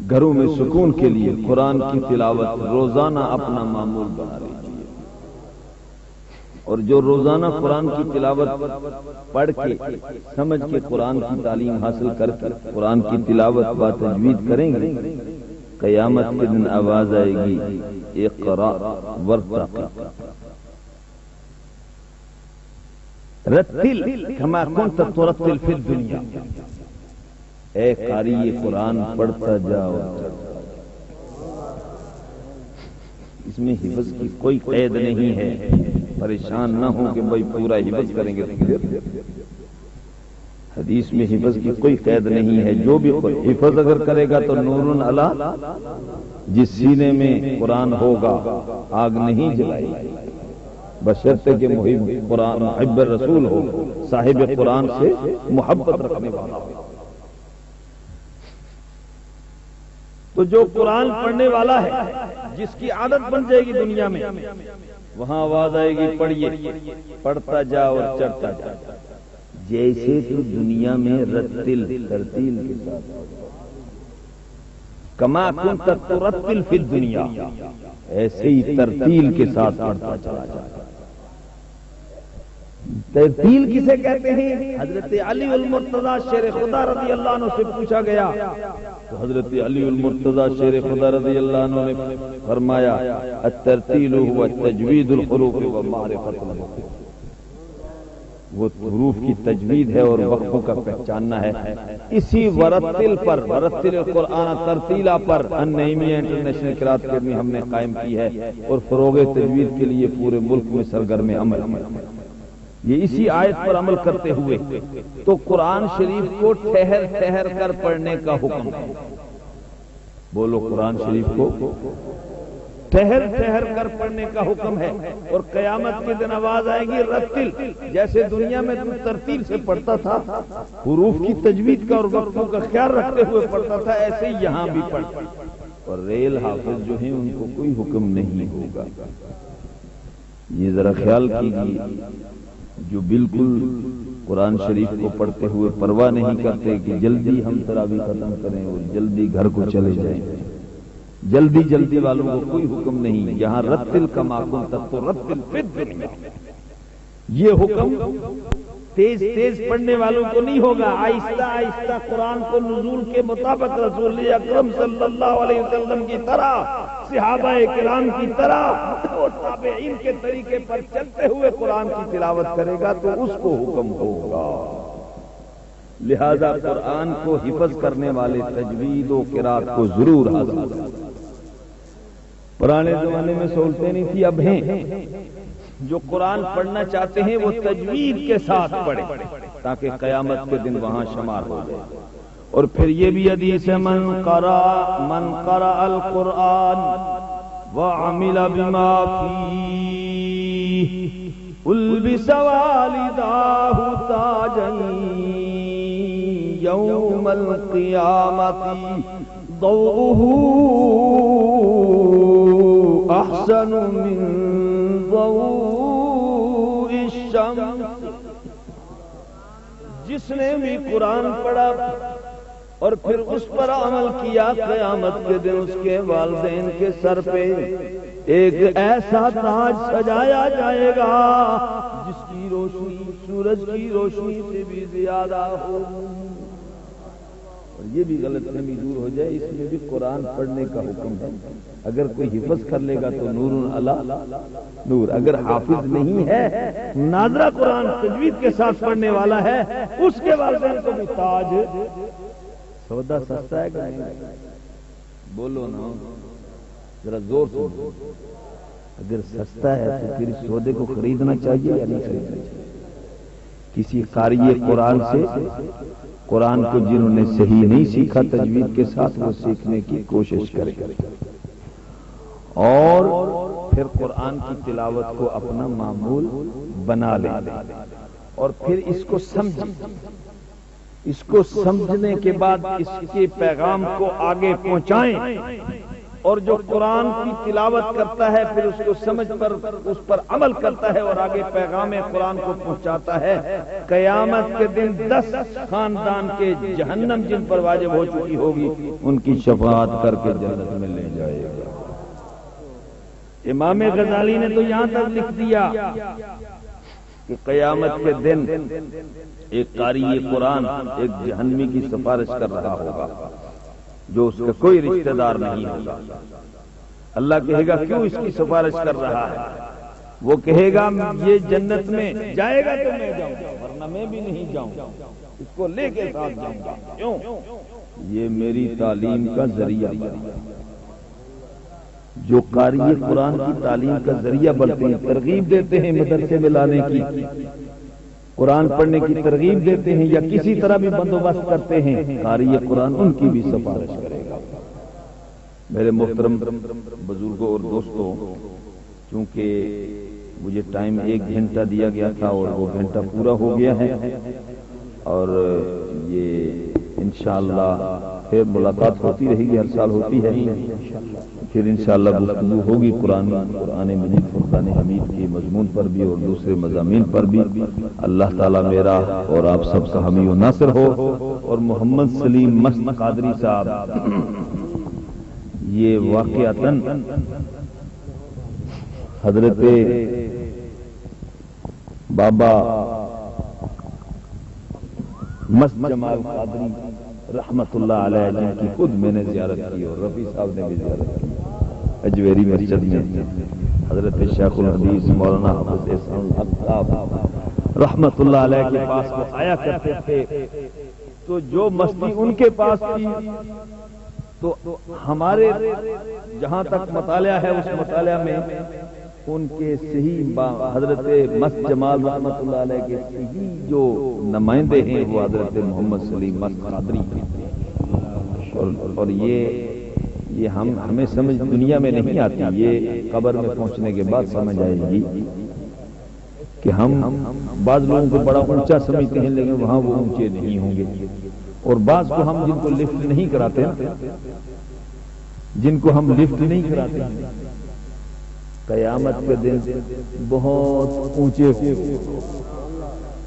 گھروں میں سکون کے لیے قرآن کی تلاوت روزانہ اپنا معمول بنا لیجیے. اور جو روزانہ قرآن کی تلاوت پڑھ کے سمجھ کے قرآن کی تعلیم حاصل کر کے قرآن کی تلاوت با تجوید کریں گے، قیامت کے دن آواز آئے گی اقرا ورتقی رتل کما کنت ترتل فی الدنیا. اے قاری قرآن پڑھتا جاؤ. اس میں حفظ کی کوئی قید نہیں ہے، پریشان نہ ہو کہ بھائی پورا حفظ کریں گے. حدیث میں حفظ کی کوئی قید نہیں ہے. جو بھی حفظ اگر کرے گا تو نورن علی، جس سینے میں قرآن ہوگا آگ نہیں جلائے گی، بشرطے کہ محب قرآن محب رسول ہو، صاحب قرآن سے محبت رکھنے والا ہو. تو جو قرآن پڑھنے والا ہے، جس کی عادت بن جائے گی دنیا میں، وہاں آواز آئے گی پڑھیے، پڑھتا جا اور چڑھتا جا. جیسے تو دنیا میں رتل ترتیل کے ساتھ کما کنت ترتل فی الدنیا، ایسے ہی ترتیل کے ساتھ پڑھتا چلا جا. ترتیل کسے کہتے ہیں؟ حضرت علی المرتضی شیر خدا رضی اللہ عنہ سے پوچھا گیا تو حضرت علی المرتضی شیر خدا رضی اللہ عنہ نے فرمایا الترتیل هو تجوید الحروف و معرفت الحروف. وہ حروف کی تجوید ہے اور وقفوں کا پہچاننا ہے. اسی ورتل پر، ورتل القرآن ترتیلا پر النعیمیہ انٹرنیشنل قرات اکیڈمی ہم نے قائم کی ہے اور فروغ تجوید کے لیے پورے ملک میں سرگرم عمل ہے. یہ اسی آیت پر عمل کرتے ہوئے تو قرآن شریف کو ٹھہر ٹھہر کر پڑھنے کا حکم ہے. بولو قرآن شریف کو ٹھہر ٹھہر کر پڑھنے کا حکم ہے. اور قیامت کے دن آواز آئے گی رتل. جیسے دنیا میں تم ترتیل سے پڑھتا تھا، حروف کی تجوید کا اور وقفوں کا خیال رکھتے ہوئے پڑھتا تھا، ایسے ہی یہاں بھی پڑھ. اور ریل حافظ جو ہیں ان کو کوئی حکم نہیں ہوگا. یہ ذرا خیال کیجیے، جو بالکل قرآن شریف کو پڑھتے ہوئے پرواہ نہیں کرتے کہ جلدی ہم تراویح ختم کریں اور جلدی گھر کو چلے جائیں، جلدی جلدی والوں کو کوئی حکم نہیں. یہاں رتل کما کنت ترتل فی الدنیا، یہ حکم تیز تیز پڑھنے والوں کو نہیں ہوگا. آہستہ آہستہ قرآن کو نزول کے مطابق رسول اکرم صلی اللہ علیہ وسلم کی طرح، صحابہ کرام کی طرح اور تابعین کے طریقے پر چلتے ہوئے قرآن کی تلاوت کرے گا تو اس کو حکم ہوگا. لہذا قرآن کو حفظ کرنے والے تجوید و قرات کو ضرور حاصل کریں. پرانے زمانے میں سہولتیں نہیں تھی، اب ہیں. جو قرآن پڑھنا چاہتے ہیں وہ تجوید کے ساتھ پڑھیں تاکہ قیامت کے دن وہاں شمار ہو جائے. اور پھر یہ بھی حدیث ہے من قرأ القرآن وعمل بما فیہ البس والداہ تاجا یوم القیامت ضوءہ احسن من ضوء الشمس. جس نے بھی قرآن پڑھا اور پھر اس پر عمل کیا، قیامت کے دن اس کے والدین کے سر پہ ایک ایسا تاج سجایا جائے گا جس کی روشنی سورج کی روشنی سے بھی زیادہ ہو. اور یہ بھی غلط فہمی دور ہو جائے، اس میں بھی قرآن پڑھنے کا حکم ہے. اگر کوئی حفظ کر لے گا تو نور علی نور، اگر حافظ نہیں ہے ناظرہ قرآن تجوید کے ساتھ پڑھنے والا ہے، اس کے والدین کو بھی تاج. سودا سستا ہے کہ نہیں؟ بولو نا ذرا زور سے. اگر سستا ہے تو پھر اس سودے کو خریدنا چاہیے یا نہیں خریدنا چاہیے؟ کسی قاری قرآن سے قرآن کو جنہوں نے صحیح نہیں سیکھا تجوید کے ساتھ، وہ سیکھنے کی کوشش کرے اور پھر قرآن کی تلاوت کو اپنا معمول بنا لے اور پھر اس کو سمجھیں. اس کو سمجھنے کے بعد اس کے پیغام کو آگے پہنچائیں، اور جو قرآن کی تلاوت کرتا ہے پھر اس کو سمجھ پر اس پر عمل کرتا ہے اور آگے پیغام قرآن کو پہنچاتا ہے. قیامت کے دن 10 خاندان کے جہنم جن پر واجب ہو چکی ہوگی ان کی شفاعت کر کے جنت میں لے جائے گا. امام غزالی نے تو یہاں تک لکھ دیا کہ قیامت کے دن ایک قاری قرآن ایک جہنمی کی سفارش کر رہا ہوگا جو اس کا کوئی رشتہ دار نہیں ہوگا. اللہ کہے گا کیوں اس کی سفارش کر رہا ہے؟ وہ کہے گا یہ جنت میں جائے گا تو میں جاؤں گا، ورنہ میں بھی نہیں جاؤں گا، اس کو لے کے ساتھ جاؤں گا. کیوں؟ یہ میری تعلیم کا ذریعہ. جو قاری قرآن کی تعلیم کا ذریعہ بنتے ہیں، ترغیب دیتے ہیں مدرسے میں لانے کی، قرآن پڑھنے کی ترغیب دیتے ہیں یا کسی طرح بھی بندوبست کرتے ہیں، قاری قرآن ان کی بھی سفارش کرے گا. میرے محترم بزرگوں اور دوستوں، چونکہ مجھے ٹائم 1 گھنٹہ دیا گیا تھا اور وہ گھنٹہ پورا ہو گیا ہے، اور یہ انشاءاللہ پھر ملاقات ہوتی رہے گی، ہر سال ہوتی ہے. پھر انشاءاللہ گفتگو ہوگی قرآن مجید فرقان حمید کے مضمون پر بھی اور دوسرے مضامین پر بھی. اللہ تعالیٰ میرا اور آپ سب کا حامی و ناصر ہو. اور محمد سلیم مست قادری صاحب یہ واقعتاً حضرت بابا مست جمال قادری رحمت اللہ علیہ جن کی خود میں نے زیارت کی اور رفیع صاحب نے بھی زیارت کی اجویری مسجد میں. حضرت شیخ الحدیث مولانا حافظ احسان الحق صاحب رحمت اللہ علیہ کے پاس وہ آیا کرتے تھے، تو جو مستی ان کے پاس تھی تو ہمارے جہاں تک مطالعہ ہے اس مطالعہ میں ان کے صحیح حضرت مست جمال رحمت اللہ علیہ کے صحیح جو نمائندے ہیں وہ حضرت محمد سلیم مست قادری. اور یہ ہمیں سمجھ دنیا میں نہیں آتی، یہ قبر میں پہنچنے کے بعد سمجھ آئے گی کہ ہم بعض لوگوں کو بڑا اونچا سمجھتے ہیں لیکن وہاں وہ اونچے نہیں ہوں گے. اور بعض کو ہم جن کو لفٹ نہیں کراتے قیامت کے دن بہت اونچے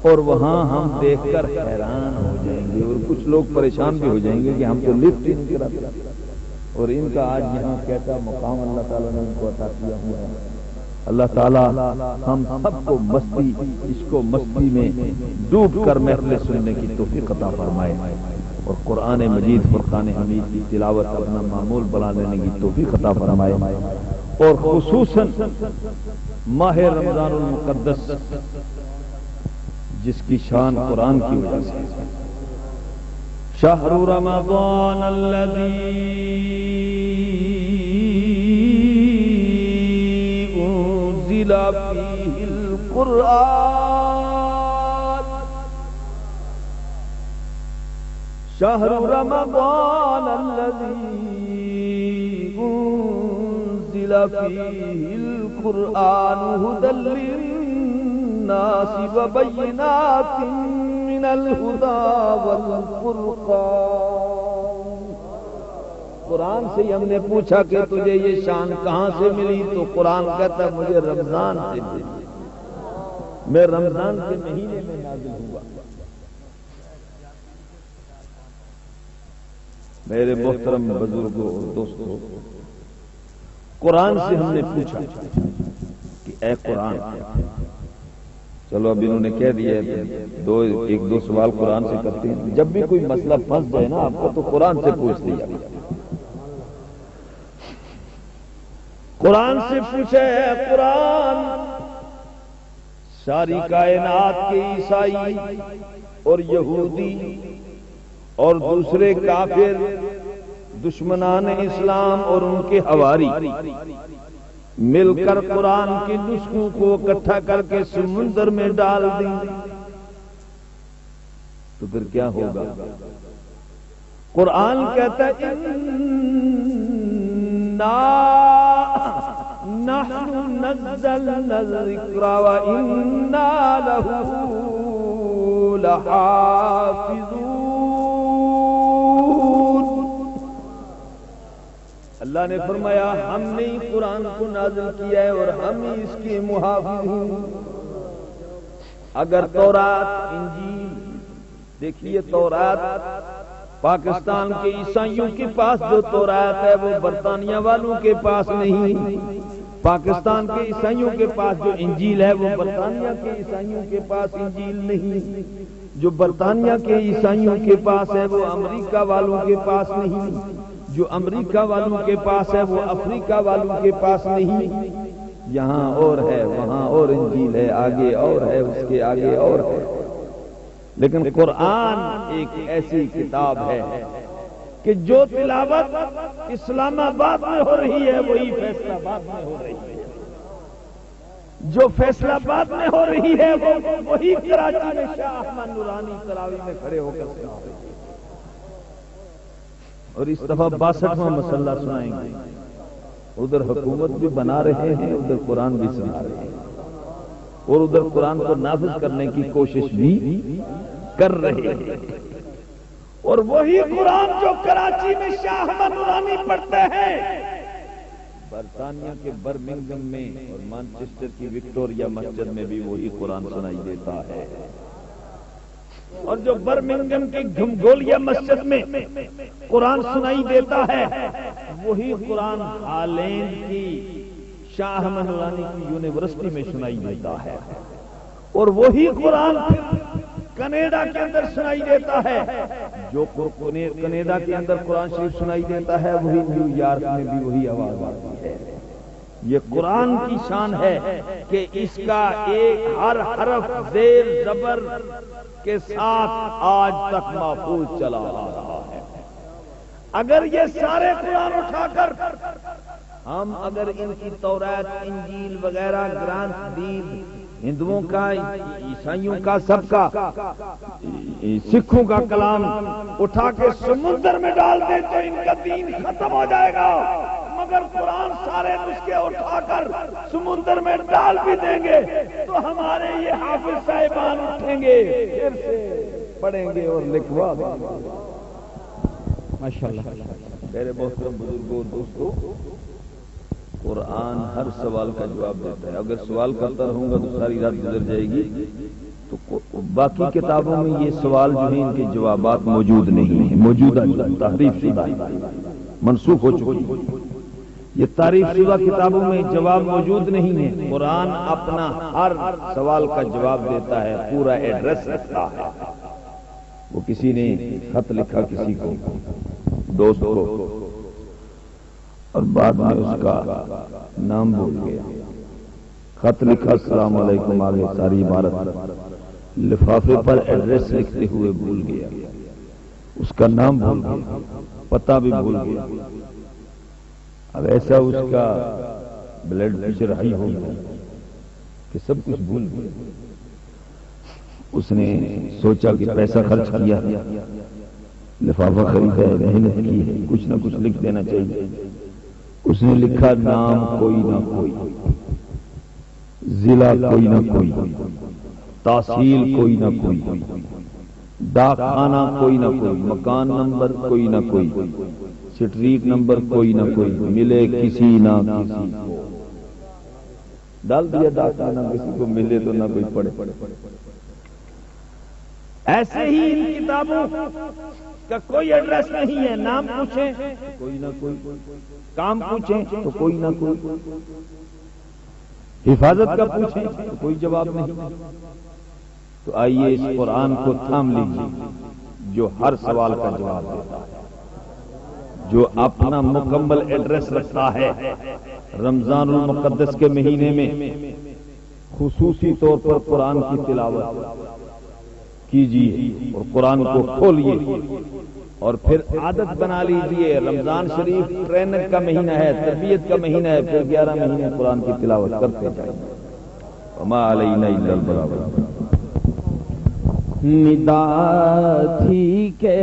اور وہاں ہم دیکھ کر حیران ہو جائیں گے اور کچھ لوگ پریشان بھی ہو جائیں گے کہ ہم کو لفٹ ہی نہیں کراتے. اور ان کا آج یہاں کیسا مقام اللہ تعالیٰ نے ان کو عطا کیا ہوا ہے. اللہ تعالیٰ ہم سب کو مستی اس کو مستی میں ڈوب کر محفل سننے کی توفیق عطا فرمائے اور قرآن مجید فرقان حمید کی تلاوت اپنا معمول بنا لینے کی توفیق عطا فرمائے. اور خصوصاً ماہ رمضان المقدس جس کی شان قرآن کی وجہ سے، شہر رمضان الذی انزل فیہ القرآن، شہر رمضان الذی انزل فیہ القرآن ھدی للناس وبینات من الہدی والفرقان. قرآن سے ہم نے پوچھا کہ تجھے یہ شان کہاں سے ملی، تو قرآن کہتا مجھے رمضان سے ملی، میں رمضان کے مہینے میں نازل ہوا. میرے محترم بزرگوں اور دوستوں، قرآن سے ہم نے پوچھا کہ اے قرآن، چلو اب انہوں نے کہہ دیا ہے ایک دو سوال قرآن سے کرتے ہیں، جب بھی کوئی مسئلہ پھنس جائے نا آپ کو تو قرآن سے پوچھ لیا، قرآن سے پوچھے اے قرآن، ساری کائنات کے عیسائی اور یہودی اور دوسرے کافر دشمنان اسلام اور ان کے حواری مل کر قرآن کے نسخوں کو اکٹھا کر کے سمندر میں ڈال دیں تو پھر کیا ہوگا؟ قرآن کہتا ہے نحن نزلنا الذکر وإنا له لحافظون۔ اللہ نے فرمایا ہم نے قرآن کو نازل کیا ہے اور ہم ہی اس کے محافظ ہیں۔ اگر تورات، انجیل، دیکھیے تورات پاکستان کے عیسائیوں کے پاس جو تورات ہے وہ برطانیہ والوں کے پاس نہیں، پاکستان کے عیسائیوں کے پاس جو انجیل ہے وہ برطانیہ کے عیسائیوں کے پاس انجیل نہیں، جو برطانیہ کے عیسائیوں کے پاس ہے وہ امریکہ والوں کے پاس نہیں، جو امریکہ والوں کے پاس ہے وہ افریقہ والوں کے پاس نہیں، یہاں اور ہے وہاں اور انجیل ہے، آگے اور ہے اس کے آگے اور ہے، لیکن قرآن ایک ایسی کتاب ہے کہ جو تلاوت اسلام آباد میں ہو رہی ہے وہی فیصل آباد میں ہو رہی ہے، جو فیصل آباد میں ہو رہی ہے وہی کراچی میں شاہ احمد نورانی تراویح میں کھڑے ہو کر سنا رہے ہیں، اور اس دفعہ 62واں مسئلہ سنائیں گے، ادھر حکومت بھی بنا رہے ہیں، ادھر قرآن بھی سنا رہے ہیں، اور ادھر قرآن کو نافذ کرنے کی کوشش بھی کر رہے ہیں، اور وہی قرآن جو کراچی میں شاہ احمد نورانی پڑھتے ہیں برطانیہ کے برمنگھم میں اور مانچسٹر کی وکٹوریا مسجد میں بھی وہی قرآن سنائی دیتا ہے، اور جو برمنگھم کی گھمگولیا مسجد میں قرآن سنائی دیتا ہے وہی قرآن ہالینڈ کی شاہ احمد نورانی کی یونیورسٹی میں سنائی دیتا ہے، اور وہی قرآن کینیڈا کے اندر سنائی دیتا ہے، جو کینیڈا کے اندر قرآن شریف سنائی دیتا ہے وہی نیو یارک میں بھی وہی آواز آتی ہے۔ یہ قرآن کی شان ہے کہ اس کا ایک ہر حرف زیر زبر کے ساتھ آج تک محفوظ چلا آ رہا ہے۔ اگر یہ سارے قرآن اٹھا کر ہم اگر ان کی تورات، انجیل وغیرہ گرانتھ دین ہندوؤں کا، عیسائیوں کا، سب کا، سکھوں کا کلام اٹھا کے سمندر میں ڈال دیں تو ان کا دین ختم ہو جائے گا، مگر قرآن سارے نسخے اٹھا کر سمندر میں ڈال بھی دیں گے تو ہمارے یہ حافظ صاحبان اٹھیں گے، پھر سے پڑھیں گے اور لکھوا دیں گے۔ ماشاءاللہ میرے محترم بزرگوں اور دوستوں، قرآن ہر سوال کا جواب دیتا ہے۔ اگر سوال کرتا رہوں گا تو ساری رات گزر جائے گی، تو باقی کتابوں میں یہ سوال جو ہیں ان کے جوابات موجود نہیں ہیں، موجودہ تحریف شدہ منسوخ ہو چکی ہے، یہ تعریف شدہ کتابوں میں جواب موجود نہیں ہے۔ قرآن اپنا ہر سوال کا جواب دیتا ہے، پورا ایڈریس رکھتا ہے۔ وہ کسی نے خط لکھا کسی کو، دوست کو، اور بعد میں اس کا نام بھول گیا، خط لکھا السلام علیکم، آگے ساری عبارت، لفافے پر ایڈریس لکھتے ہوئے بھول گیا، اس کا نام بھول گیا، پتہ بھی بھول گیا۔ اب ایسا اس کا بلڈ پریشر ہائی ہو گیا کہ سب کچھ بھول گیا۔ اس نے سوچا کہ پیسہ خرچ کیا، لفافہ خریدا ہے، محنت کی ہے، کچھ نہ کچھ لکھ دینا چاہیے۔ اس نے لکھا نام کوئی نہ کوئی، ضلع کوئی نہ کوئی، تحصیل کوئی نہ کوئی، ڈاک خانہ کوئی نہ کوئی، مکان نمبر کوئی نہ کوئی، اسٹریٹ نمبر کوئی نہ کوئی، ملے کسی نہ کسی کو، ڈال دیا ڈاک خانہ، کسی کو ملے تو نہ کوئی پڑھے۔ ایسے ہی ان کتابوں کا کوئی ایڈریس نہیں ہے، نام پوچھیں کوئی نہ کوئی، کام پوچھیں تو کوئی نہ کوئی، حفاظت کا پوچھیں تو کوئی جواب نہیں۔ تو آئیے اس قرآن کو تھام لیجیے جو ہر سوال کا جواب دیتا ہے، جو اپنا مکمل ایڈریس رکھتا ہے۔ رمضان المقدس کے مہینے میں خصوصی طور پر قرآن کی تلاوت کیجیے اور قرآن کو کھولیے، اور پھر عادت بنا لیجیے۔ رمضان شریف ٹریننگ کا مہینہ ہے، تربیت کا مہینہ ہے، پھر 11 مہینے قرآن کی تلاوت کرتے جائیں۔ وما علینا الا البلاغ۔ ندا تھی کہ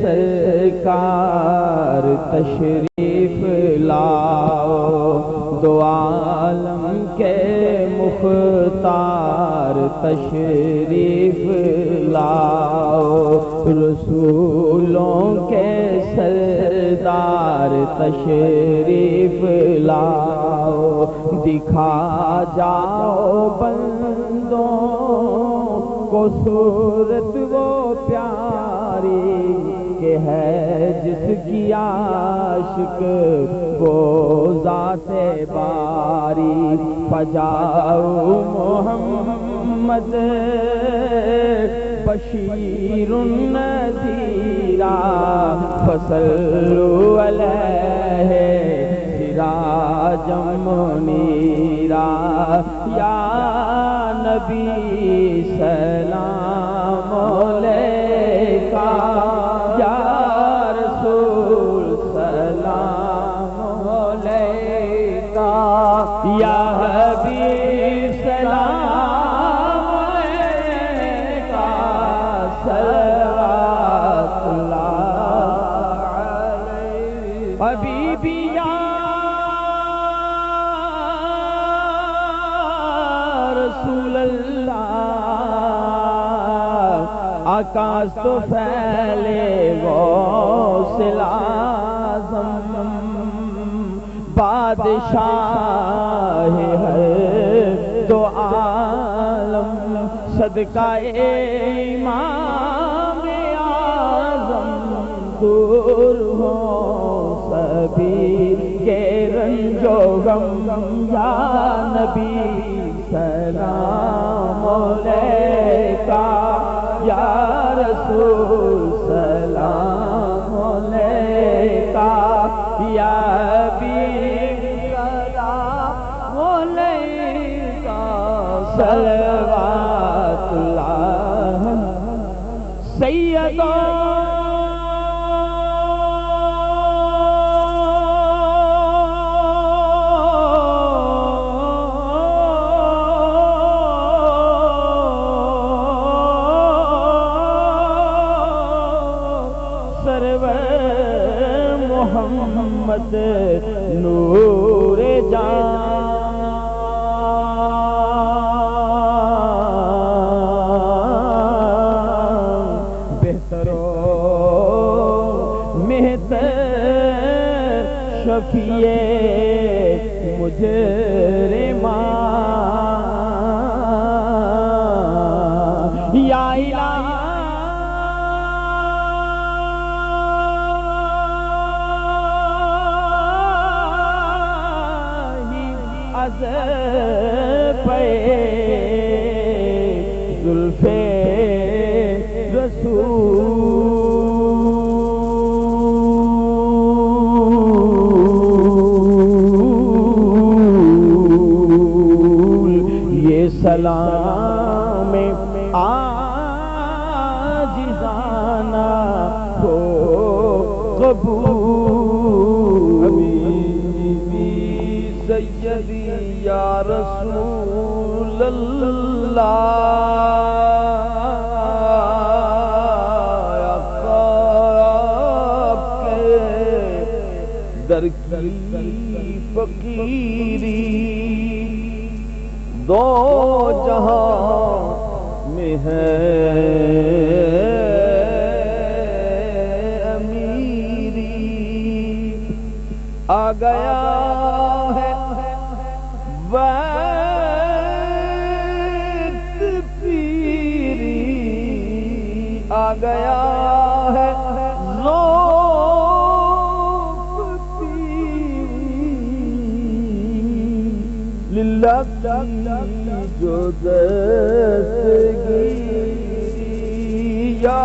سرکار تشریف لاؤ، دو عالم کے مختار تشریف لاؤ، رسولوں کے سردار تشریف لاؤ، دکھا جاؤ بندوں کو صورت وہ پیاری کہ ہے جس کی عاشق وہ ذات باری، فجاؤ محمد بشیر نذیرا، فصلوا علیہ سراجا منیرا، یا نبی سلام علیکہ، یا رسول سلام علیکہ، یا حبیب سلام علیکہ، صلوات اللہ علیہ، حبیبی یا رسول اللہ، آکاش تو پھیلے غوث اعظم، بادشاہ ہے دو عالم، صدقہ امام اعظم، دور ہو سبھی کے رنج و غم، یا نبی سلام علیکہ، یا رسول سلام علیکہ، یا حبیب سلام علیکہ، صلوات اللہ سیدہ محمد نور جان، بہتر و مہتر شفیع مجرمان، یا الہی پہ زلف رسول، یہ سلام عاجزانہ ہو قبول، سیدی یا رسول اللہ، آپ کے در کی فقیری دو جہاں میں ہے امیری، آ گیا ہے وقت پیری، آ گیا ہے لگی جو دستگی یا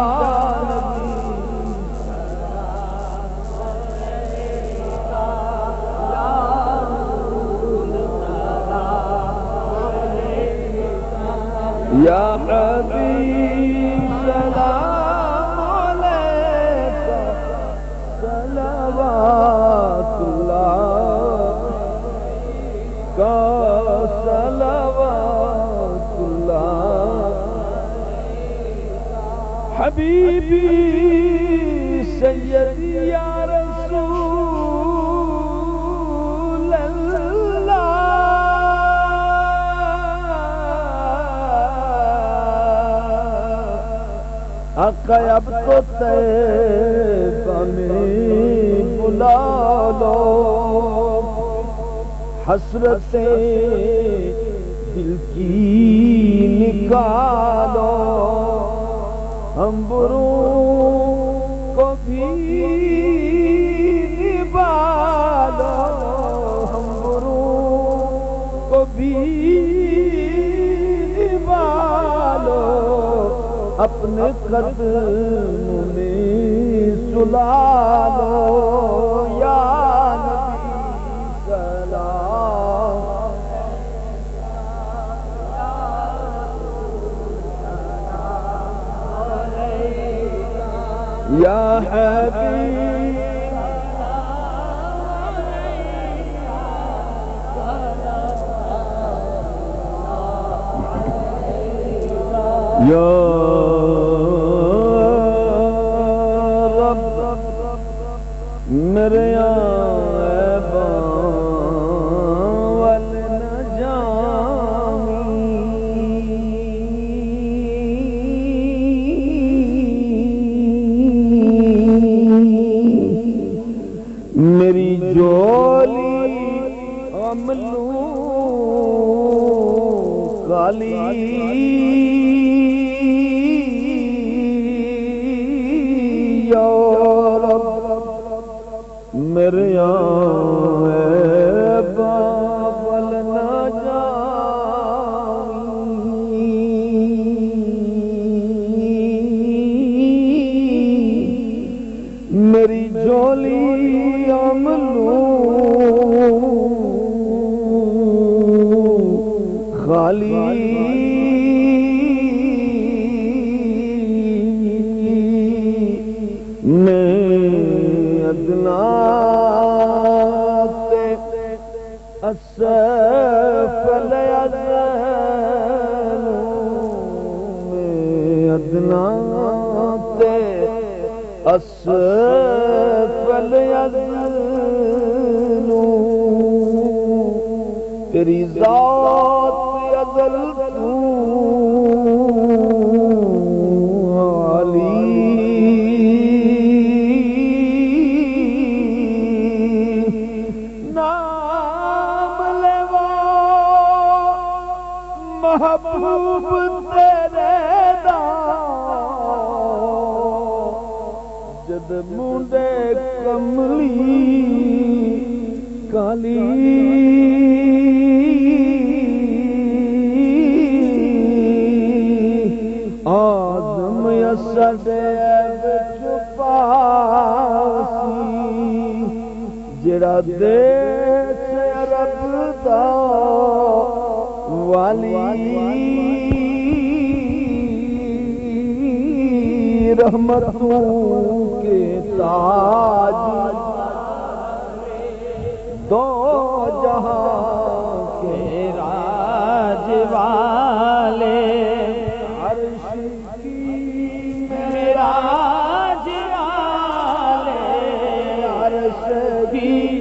یا حبیب سلام علیکہ صلوات اللہ کا صلوات اللہ حبیبی سیدی یا رسول اللہ آقا اب تو طیبہ میں بلا لو حسرتیں دل کی نکالو ہم بروں کو بھی نبالو ہم بروں کو بھی نبالو اپنے قدموں میں سلا لو یا نبی سلام یا حبیب یا میرے عیباں ول نہ جامی میری جولی عملوں کالی میرے عیباں ول نہ جامی میری جولی عملوں خالی اسفل یزل میں ادنا تے اسفل یزل تیری ذات ازل تو محبوب تیرے دا جد منڈے کملی کالی آدم یسدے وچ پاسی جڑا دیس رب دا والی رحمتوں کے تاج دو جہاں کے راج والے عرش کی معراج والے عرش کی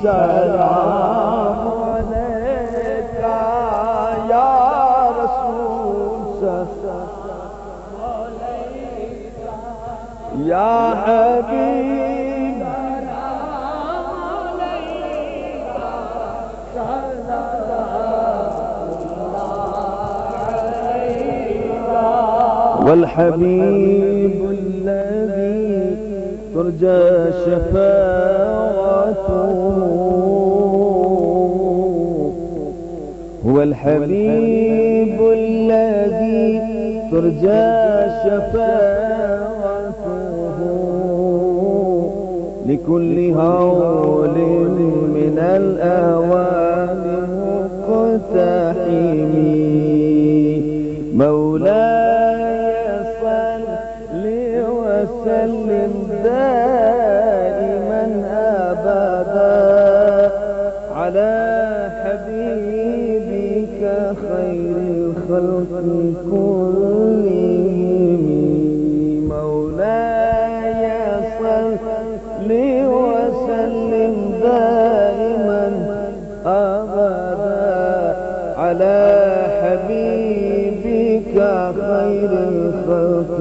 سلام علیکہ یا رسول یا حبیب والحبيب الذي ترجى شفاعته هو الحبيب الذي ترجى شفاعته لكل هول من الآوان مقتحم مولاي صل وسلم دائما أبدا على حبيبك خير الخلق كلهم مولاي صل وسلم دائما أبدا على حبيبك خير الخلق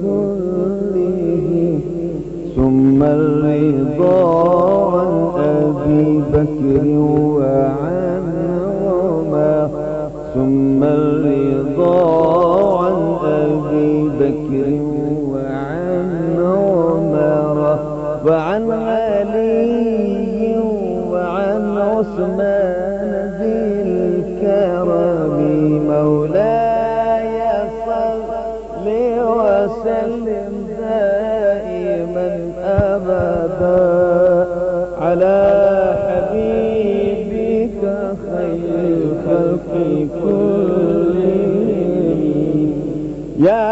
كلهم ثم الرضا عن أبي بكر وعن عمر ثم الرضا عن أبي بكر وعن عمر وعن علي وعن عثمان ذي الكرم مولاي صل وسلم دائما أبدا على حبيبك خير الخلق كلهم يا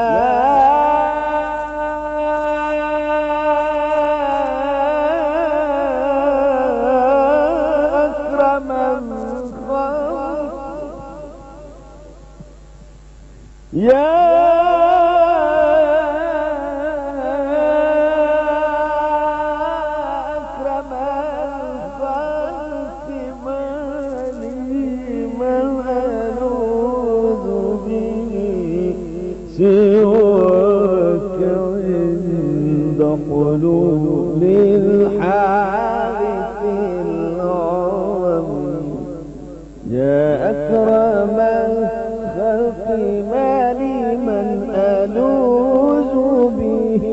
أكرم الخلق يا أكرم الخلق ما لي من ألوذ به سواك عند حلول الحادث العظيم يا أكرم الخلق ما لي من ألوذ به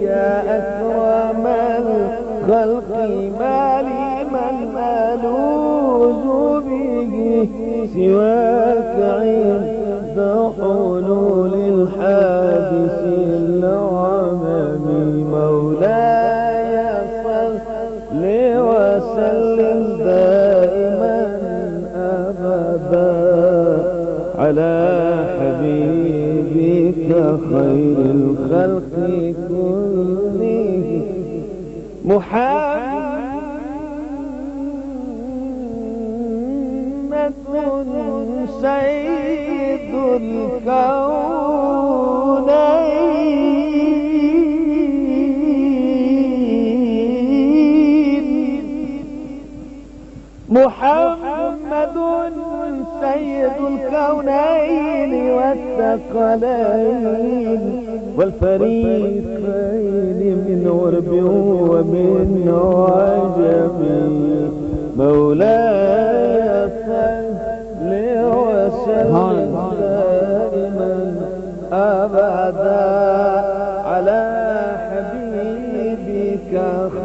يا أكرم الخلق ما لي من ألوذ به سواك عند حلول الحادث العمم مولاي صل وسلم دائما أبدا على حبيبك خير الخلق كلهم محمد سيد الكونين محمد سيد الكونين والثقلين والفريقين من غرب ومن عجم مولاي صل وسلم دائما أبدا على حبيبك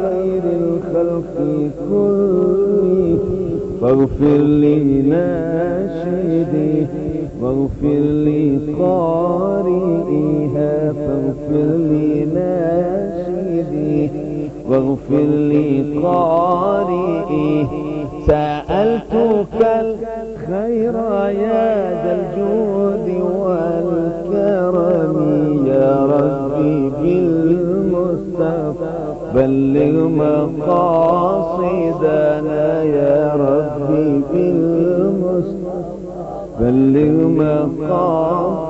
خير الخلق كلهم فاغفر لي ناشدي واغفر لي قارئها فاغفر لي ناشدي واغفر لي قارئي سألتك الخير يا ذا الجود والكرم يا ربي بالمصطفى بلغ مقاصدنا يا ربي بالمصطفى بلغ مقاصد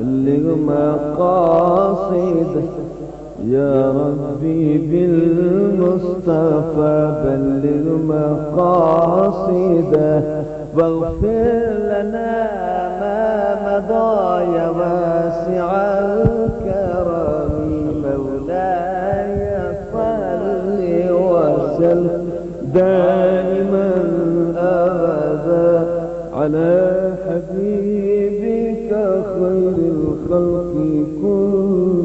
بلغ مقاصد يا ربي بالمصطفى بلغ مقاصده واغفر لنا ما مضى يا واسع الكرم مولاي صل وسلم دائما أبدا على حبيبك خير الخلق كل.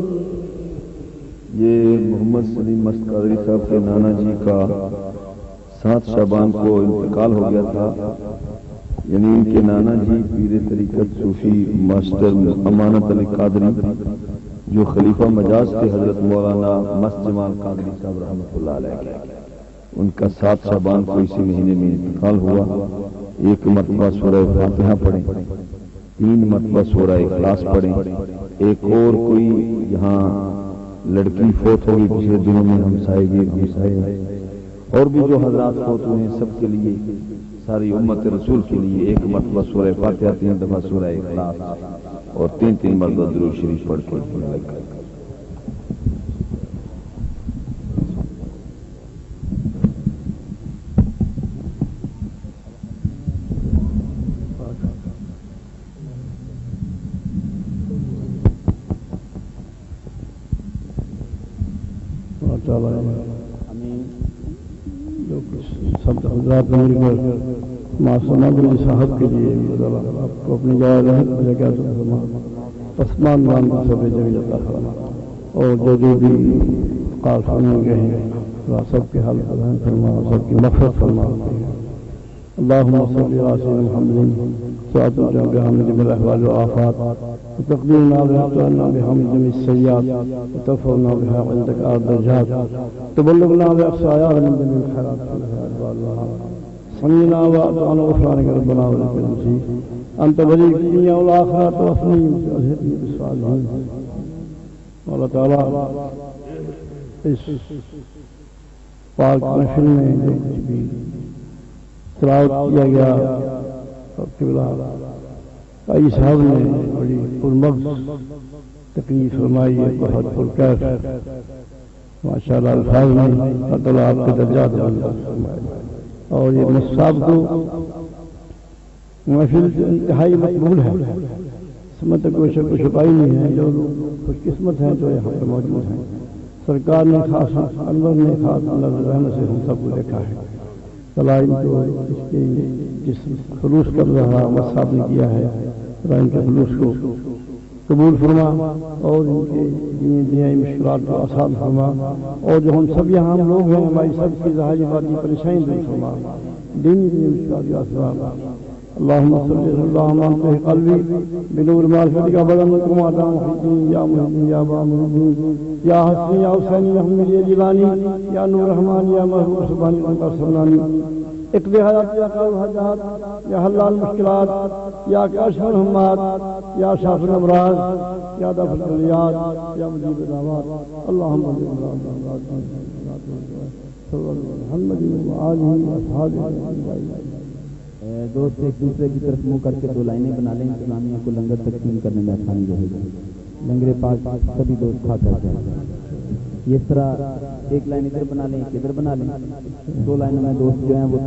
یہ محمد سلیم مست قادری صاحب کے نانا جی کا 7 شعبان کو انتقال ہو گیا تھا. یعنی ان کے نانا جی پیر طریقت صوفی ماسٹر امانت علی قادری جو خلیفہ مجاز کے حضرت مولانا مست جمال قادری صاحب رحمۃ اللہ علیہ ان کا 7 شعبان کو اسی مہینے میں انتقال ہوا. 1 مرتبہ سورہ فاتحہ پڑھیں، 3 مرتبہ سورہ اخلاص پڑھیں. ایک اور کوئی یہاں لڑکی فوت ہوگی پچھلے دنوں میں ہمسائے اور بھی جو حضرات فوت ہوئے ہیں سب کے لیے ساری امت رسول کے لیے 1 مرتبہ سورہ فاتحہ، 3 دفعہ سورہ اخلاص اور 3 مرتبہ درود شریف پڑھ کے سب حضرات مل کر معصومہ علی صاحب کے لیے آپ کو اپنی جگہ پسمان مان کو سب جگہ عطا فرما اور جو بھی قال فرما گئے ہیں سب کے حال بیان فرما، سب کی مغفرت فرما. اللهم صل على سيدنا محمد صلاة بحمد جميع الأحوال والآفات وتقديرنا بها بحمد جميع السيئات وترفعنا بها عندك أعلى الدرجات تبلغنا بأقصى أعياد من جميع الخيرات صلينا وأطعنا غفرانك ربنا ولك المسيح أنت ولي الدنيا والآخرة وأصلي وأزهدني بالصالحين. اللہ تعالیٰ اس پاک محفل میں تلاوت کیا گیا قاضی صاحب نے بڑی پرمغز تقریر فرمائی ہے، بہت پرکیف ماشاء اللہ الفاظ میں اللہ تعالیٰ آپ کے درجات بلند فرمائے. اور یہ نصاب کو محفل انتہائی مقبول ہے، اس میں تک کوئی شک و شبہ نہیں ہے. جو لوگ خوش قسمت ہیں جو یہاں پر موجود ہیں، سرکار نے خاص انور نے خاص اللہ رحمت سے ہم سب کو دیکھا ہے. سلائم کو اس کے جس خلوص کر رہا صاحب نے کیا ہے، ان کے خلوص کو قبول فرما اور ان کے دنیائی مشکلات کو آسان فرما. اور جو ہم سب یہاں ہم لوگ ہیں ہماری سب کی ظاہری باطنی پریشانی دور فرما، دینی مشکلات کو آسان. اللهم صل اللهم انت قلبي بنور معرفتك بدن كما دام يا محمد يا بامر يا حسين يا حسين يا محمد يا جيلاني يا نور الرحمن يا محبوب سبحان الله سبحانه اقضي حاجات يا قضاء الحاجات يا حل المشكلات يا كاشف الهمات يا شافي الامراض يا دافع البليات يا مجيب الدعوات. اللهم صل على محمد وآله وأصحابه دوست ایک دوسرے کی طرف منہ کر کے 2 لائنیں بنا لیں، انتظامیہ کو لنگر تقسیم کرنے میں آسانی رہے گی. لنگر پاک سبھی دوست کھا کر جائیں. اس طرح 1 لائن ادھر بنا لیں، ایک ادھر بنا لیں، 2 لائنوں میں دوست جو ہیں وہ